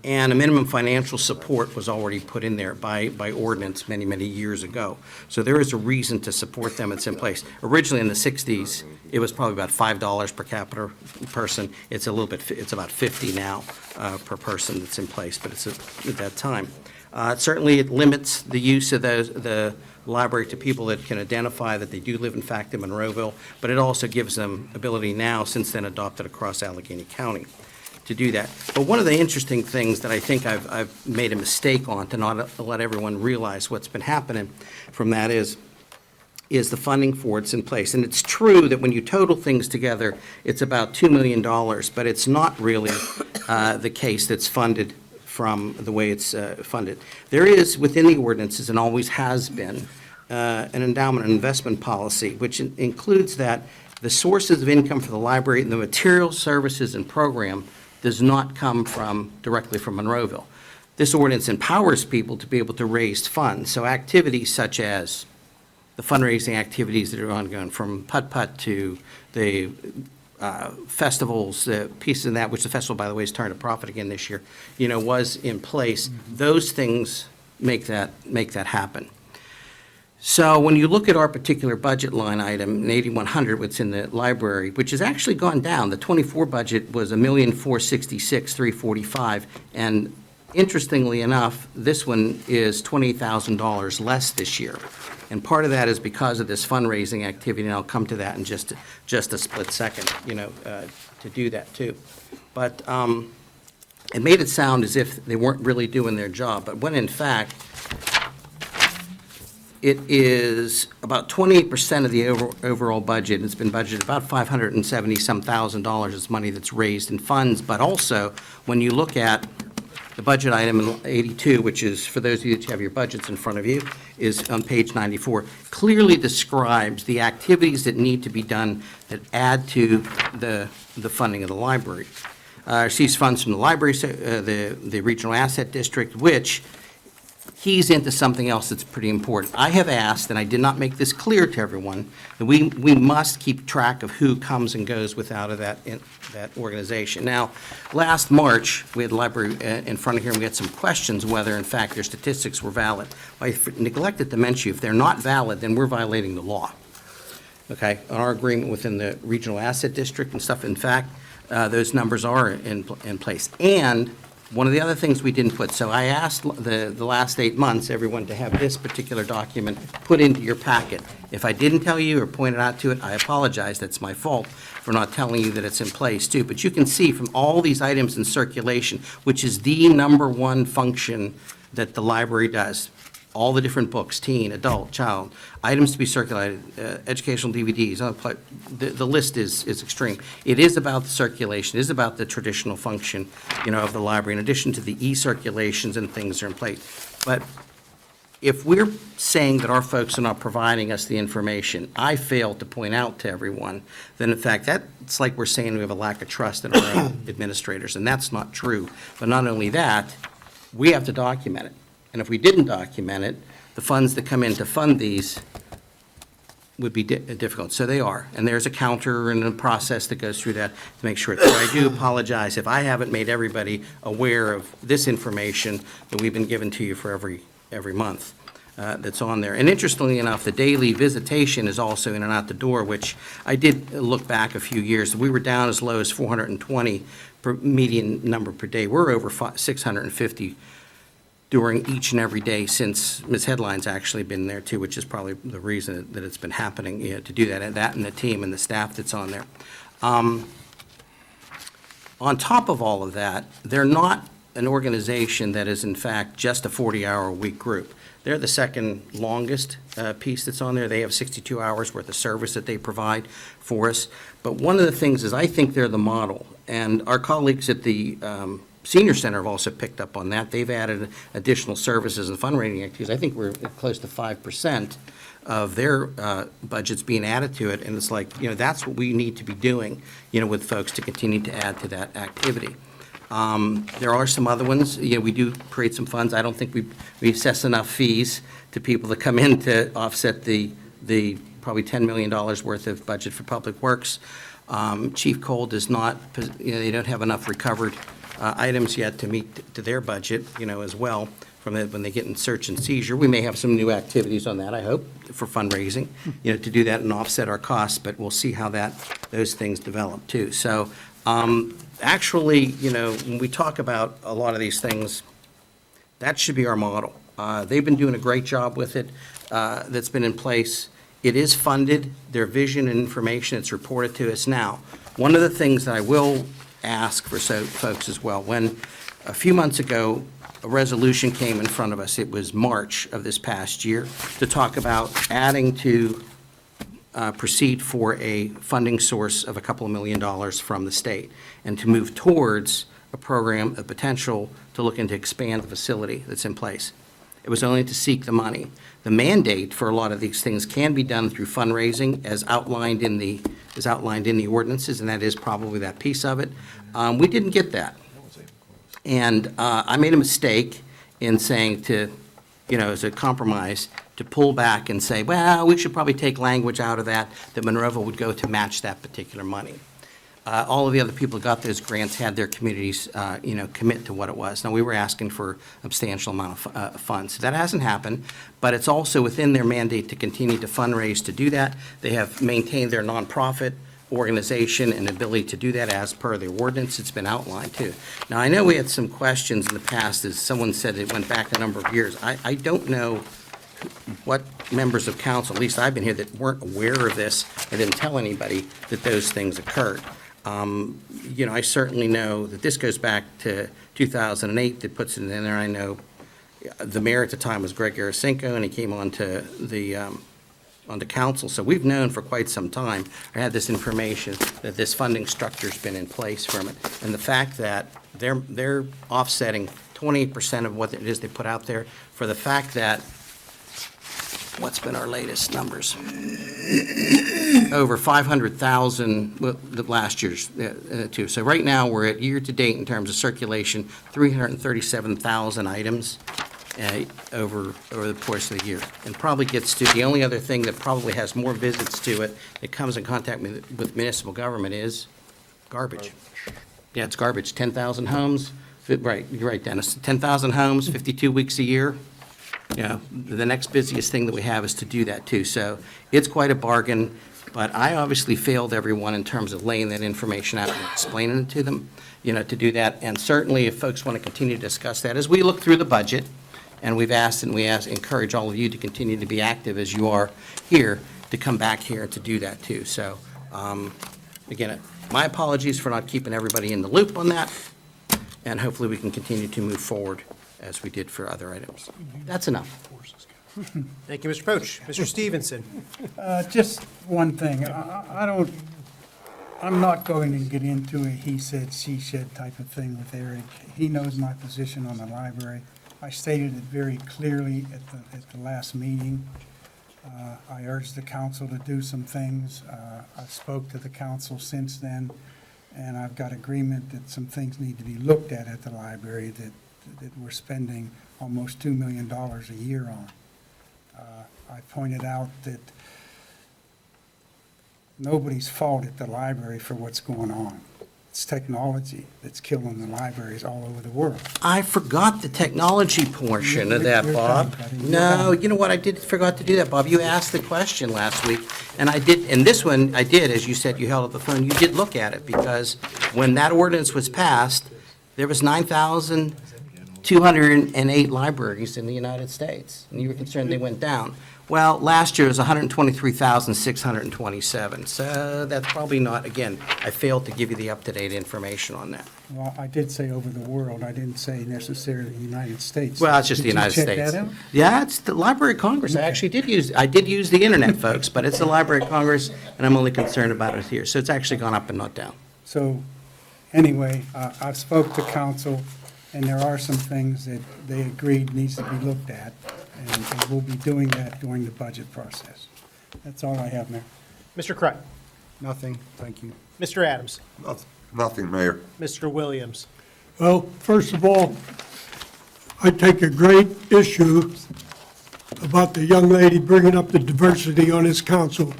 And a minimum financial support was already put in there by ordinance many, many years ago. So there is a reason to support them. It's in place. Originally in the 60s, it was probably about $5 per capita person. It's about $50 now per person that's in place, but it's at that time. Certainly, it limits the use of the library to people that can identify that they do live, in fact, in Monroeville, but it also gives them ability now, since then adopted across Allegheny County, to do that. But one of the interesting things that I think I've made a mistake on, to not let everyone realize what's been happening from that, is the funding for it's in place. And it's true that when you total things together, it's about $2 million, but it's not really the case that's funded from the way it's funded. There is, within the ordinances, and always has been, an endowment and investment policy, which includes that the sources of income for the library and the materials, services, and program does not come directly from Monroeville. This ordinance empowers people to be able to raise funds. So activities such as the fundraising activities that are ongoing, from putt-putt to the festivals, pieces of that, which the festival, by the way, has turned a profit again this year, was in place. Those things make that happen. So when you look at our particular budget line item, in 8100, what's in the library, which has actually gone down. The 24 budget was $1,466,345, and interestingly enough, this one is $20,000 less this year. And part of that is because of this fundraising activity, and I'll come to that in just a split second, to do that too. But it made it sound as if they weren't really doing their job, but when in fact, it is about 28% of the overall budget. It's been budgeted about $570,000 is money that's raised in funds, but also when you look at the budget item in 82, which is, for those of you that have your budgets in front of you, is on page 94, clearly describes the activities that need to be done that add to the funding of the library. Receives funds from the library, the regional asset district, which keys into something else that's pretty important. I have asked, and I did not make this clear to everyone, that we must keep track of who comes and goes out of that organization. Now, last March, we had the library in front of here, and we had some questions whether, in fact, their statistics were valid. I neglected to mention, if they're not valid, then we're violating the law. Okay, our agreement within the regional asset district and stuff, in fact, those numbers are in place. And one of the other things we didn't put, so I asked the last 8 months, everyone to have this particular document put into your packet. If I didn't tell you or pointed out to it, I apologize. That's my fault for not telling you that it's in place too. But you can see from all these items in circulation, which is the number one function that the library does, all the different books, teen, adult, child, items to be circulated, educational DVDs, the list is extreme. It is about the circulation, it is about the traditional function, of the library, in addition to the e-circulations and things that are in place. But if we're saying that our folks are not providing us the information, I fail to point out to everyone that, in fact, that's like we're saying we have a lack of trust in our own administrators, and that's not true. But not only that, we have to document it. And if we didn't document it, the funds that come in to fund these would be difficult. So they are. And there's a counter and a process that goes through that to make sure. So I do apologize if I haven't made everybody aware of this information that we've been given to you for every month that's on there. And interestingly enough, the daily visitation is also in and out the door, which I did look back a few years. We were down as low as 420 per median number per day. We're over 650 during each and every day since Ms. Headline's actually been there too, which is probably the reason that it's been happening, to do that, and the team and the staff that's on there. On top of all of that, they're not an organization that is in fact just a 40-hour-a-week group. They're the second longest piece that's on there. They have 62 hours worth of service that they provide for us. But one of the things is I think they're the model. And our colleagues at the Senior Center have also picked up on that. They've added additional services and fundraising activities. I think we're at close to 5% of their budgets being added to it, and it's like, that's what we need to be doing, with folks to continue to add to that activity. There are some other ones, we do create some funds. I don't think we assess enough fees to people that come in to offset the probably $10 million worth of budget for Public Works. Chief Cole does not, they don't have enough recovered items yet to meet to their budget, as well, from when they get in search and seizure. We may have some new activities on that, I hope, for fundraising, to do that and offset our costs, but we'll see how those things develop too. So, actually, when we talk about a lot of these things, that should be our model. They've been doing a great job with it, that's been in place. It is funded, their vision and information, it's reported to us now. One of the things that I will ask for folks as well, when a few months ago, a resolution came in front of us, it was March of this past year, to talk about adding to proceed for a funding source of a couple of $1 million from the state, and to move towards a program, a potential to look into expand the facility that's in place. It was only to seek the money. The mandate for a lot of these things can be done through fundraising as outlined in the ordinances, and that is probably that piece of it. We didn't get that. And I made a mistake in saying as a compromise, to pull back and say, well, we should probably take language out of that Monroeville would go to match that particular money. All of the other people who got those grants had their communities, commit to what it was. Now, we were asking for a substantial amount of funds. That hasn't happened, but it's also within their mandate to continue to fundraise to do that. They have maintained their nonprofit organization and ability to do that as per the ordinance. It's been outlined too. Now, I know we had some questions in the past, as someone said it went back a number of years. I don't know what members of council, at least I've been here, that weren't aware of this and didn't tell anybody that those things occurred. I certainly know that this goes back to 2008, that puts it in there. I know the mayor at the time was Greg Garasenko, and he came onto council. So we've known for quite some time, or had this information, that this funding structure's been in place from it. And the fact that they're offsetting 28% of what it is they put out there, for the fact that, what's been our latest numbers? Over 500,000, the last year's too. So right now, we're at year-to-date in terms of circulation, 337,000 items over the course of the year. And probably gets to, the only other thing that probably has more visits to it that comes in contact with municipal government is garbage. Yeah, it's garbage. 10,000 homes, right, you're right, Dennis. 10,000 homes, 52 weeks a year. The next busiest thing that we have is to do that too. So it's quite a bargain, but I obviously failed everyone in terms of laying that information out and explaining it to them, to do that. And certainly if folks want to continue to discuss that, as we look through the budget, and we encourage all of you to continue to be active as you are here, to come back here to do that too. So, again, my apologies for not keeping everybody in the loop on that, and hopefully we can continue to move forward as we did for other items. That's enough. Thank you, Mr. Poach. Mr. Stevenson. Just one thing. I'm not going to get into a he said, she said type of thing with Eric. He knows my position on the library. I stated it very clearly at the last meeting. I urged the council to do some things. I spoke to the council since then, and I've got agreement that some things need to be looked at the library that we're spending almost $2 million a year on. I pointed out that nobody's fault at the library for what's going on. It's technology that's killing the libraries all over the world. I forgot the technology portion of that, You're Bob. done, buddy. No, you know what, forgot to do that, Bob. You asked the question last week, and I did, and this one, I did, as you said, you held up the phone, you did look at it, because when that ordinance was passed, there was 9,208 libraries in the United States, and you were concerned they went down. Well, last year was 123,627, so that's probably not, again, I failed to give you the up-to-date information on that. Well, I did say over the world. I didn't say necessarily the United States. Well, it's just the United States. Did you check that out? Yeah, it's the Library of Congress. I actually did use the internet, folks, but it's the Library of Congress, and I'm only concerned about it here. So it's actually gone up and not down. So Anyway, I've spoke to council, and there are some things that they agreed needs to be looked at, and we'll be doing that during the budget process. That's all I have, Mayor. Mr. Crut? Nothing, thank you. Mr. Adams? Nothing, Mayor. Mr. Williams? Well, first of all, I take a great issue about the young lady bringing up the diversity on this council.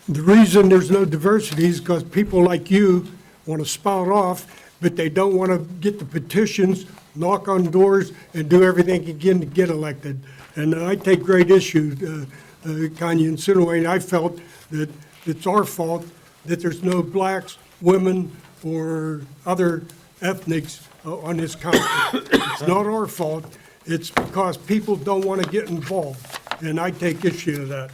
The reason there's no diversity is because people like you want to spout off, but they don't want to get the petitions, knock on doors, and do everything again to get elected. And I take great issue, kind of insinuating I felt that it's our fault that there's no blacks, women, or other ethnics on this council. It's not our fault. It's because people don't want to get involved, and I take issue to that.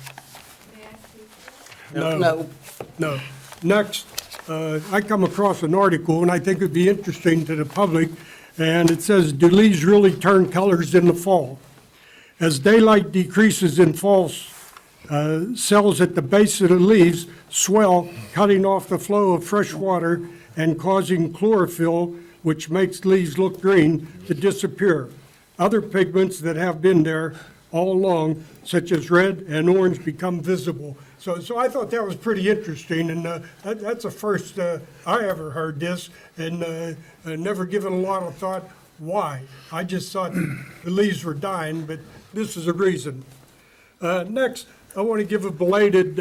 No. No. Next, I come across an article, and I think it'd be interesting to the public, and it says, "Do leaves really turn colors in the fall? As daylight decreases in fall, cells at the base of the leaves swell, cutting off the flow of fresh water and causing chlorophyll, which makes leaves look green, to disappear. Other pigments that have been there all along, such as red and orange, become visible." So I thought that was pretty interesting, and that's the first I ever heard this, and never given a lot of thought why. I just thought the leaves were dying, but this is a reason. Next, I want to give a belated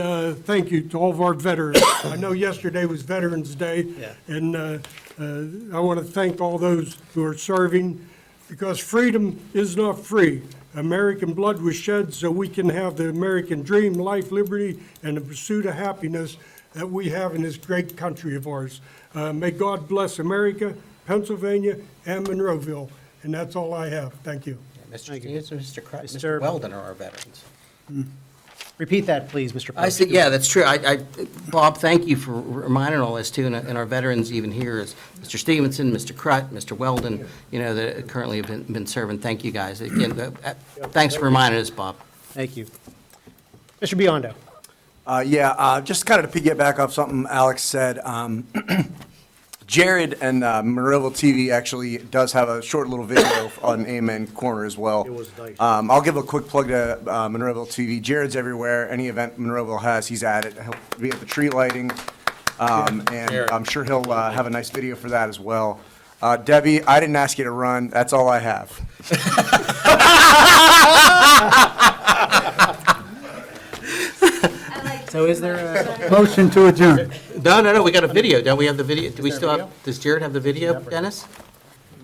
thank you to all of our veterans. I know yesterday was Veterans Day, and I want to thank all those who are serving, because freedom is not free. American blood was shed so we can have the American dream, life, liberty, and the pursuit of happiness that we have in this great country of ours. May God bless America, Pennsylvania, and Monroeville. And that's all I have. Thank you. Mr. Stevens, Mr. Crut, Mr. Mr. Weldon are our veterans. Repeat that, please, Mr. I said, yeah, that's true. Bob, thank you for reminding all this too, and our veterans even here is Mr. Stevenson, Mr. Crut, Mr. Weldon, that currently have been serving. Thank you, guys. Again, thanks for reminding us, Bob. Thank you. Mr. Biondo? Just kind of to piggyback off something Alex said, Jared and Monroeville TV actually does have a short little video on Amen Corner as well. It was nice. I'll give a quick plug to Monroeville TV. Jared's everywhere. Any event Monroeville has, he's at it. He'll be at the tree lighting, and I'm sure he'll have a nice video for that as well. Debbie, I didn't ask you to run. That's all I have. So is there a? Motion to adjourn. No, we got a video. Don't we have the video? Do we still have, does Jared have the video, Dennis?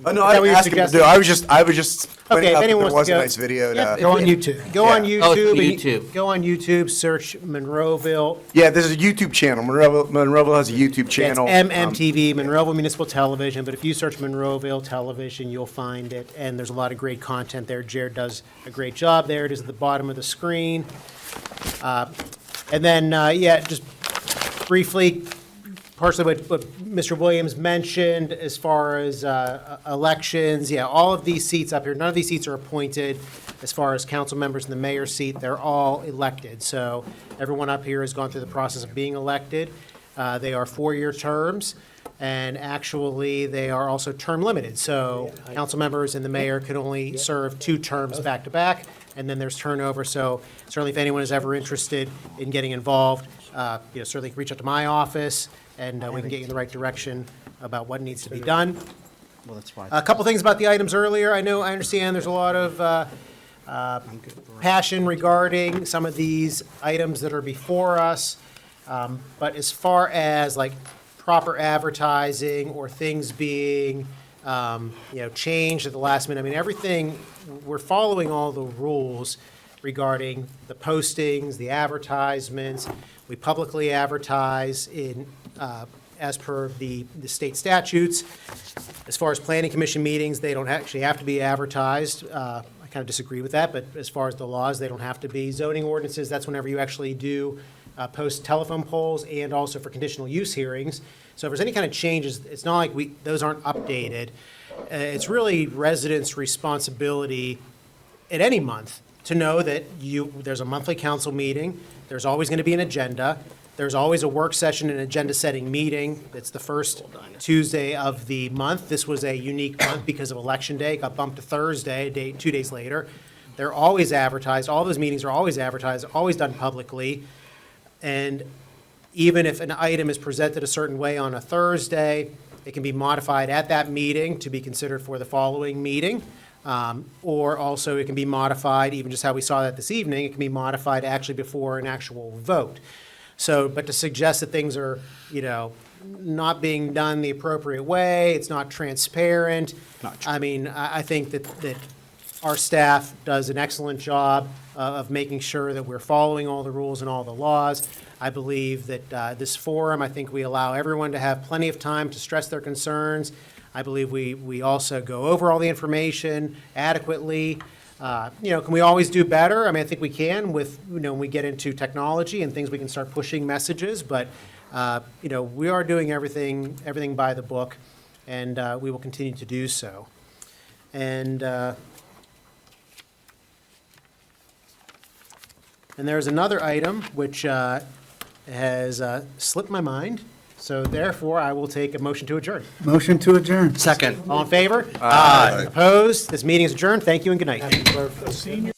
Oh, no, I didn't ask him to do it. I was just pointing out that there was a nice video. Go on YouTube. Go on Oh, it's YouTube. YouTube. Go on YouTube, search Monroeville. Yeah, there's a YouTube channel. Monroeville has a YouTube It's channel. MMTV, Monroeville Municipal Television, but if you search Monroeville Television, you'll find it, and there's a lot of great content there. Jared does a great job there. It is at the bottom of the screen. And then, just briefly, partially what Mr. Williams mentioned as far as elections, all of these seats up here, none of these seats are appointed as far as council members in the mayor's seat. They're all elected. So everyone up here has gone through the process of being elected. They are 4-year terms, and actually, they are also term limited. So council members and the mayor can only serve 2 terms back to back, and then there's turnover. So certainly, if anyone is ever interested in getting involved, certainly reach out to my office, and we can get you in the right direction about what needs to be done. Well, that's fine. A couple things about the items earlier. I understand there's a lot of passion regarding some of these items that are before us. But as far as like proper advertising or things being, changed at the last minute, everything, we're following all the rules regarding the postings, the advertisements. We publicly advertise in, as per the state statutes. As far as planning commission meetings, they don't actually have to be advertised. I kind of disagree with that, but as far as the laws, they don't have to be. Zoning ordinances, that's whenever you actually do post telephone polls, and also for conditional use hearings. So if there's any kind of changes, it's not like those aren't updated. It's really residents' responsibility at any month to know that there's a monthly council meeting, there's always going to be an agenda, There's always a work session and agenda-setting meeting. It's the first Tuesday of the month. This was a unique month because of Election Day. It got bumped to Thursday, 2 days later. They're always advertised. All those meetings are always advertised, always done publicly. And even if an item is presented a certain way on a Thursday, it can be modified at that meeting to be considered for the following meeting. Or also it can be modified, even just how we saw that this evening, it can be modified actually before an actual vote. So, but to suggest that things are, not being done the appropriate way, it's not transparent. I mean, I think that our staff does an excellent job of making sure that we're following all the rules and all the laws. I believe that this forum, I think we allow everyone to have plenty of time to stress their concerns. I believe we also go over all the information adequately. Can we always do better? I mean, I think we can with, when we get into technology and things, we can start pushing messages, but, we are doing everything by the book, and we will continue to do so. And there's another item which has slipped my mind, so therefore I will take a motion to adjourn. Motion to adjourn. Second. All in favor? Aye. Opposed? This meeting is adjourned. Thank you and good night.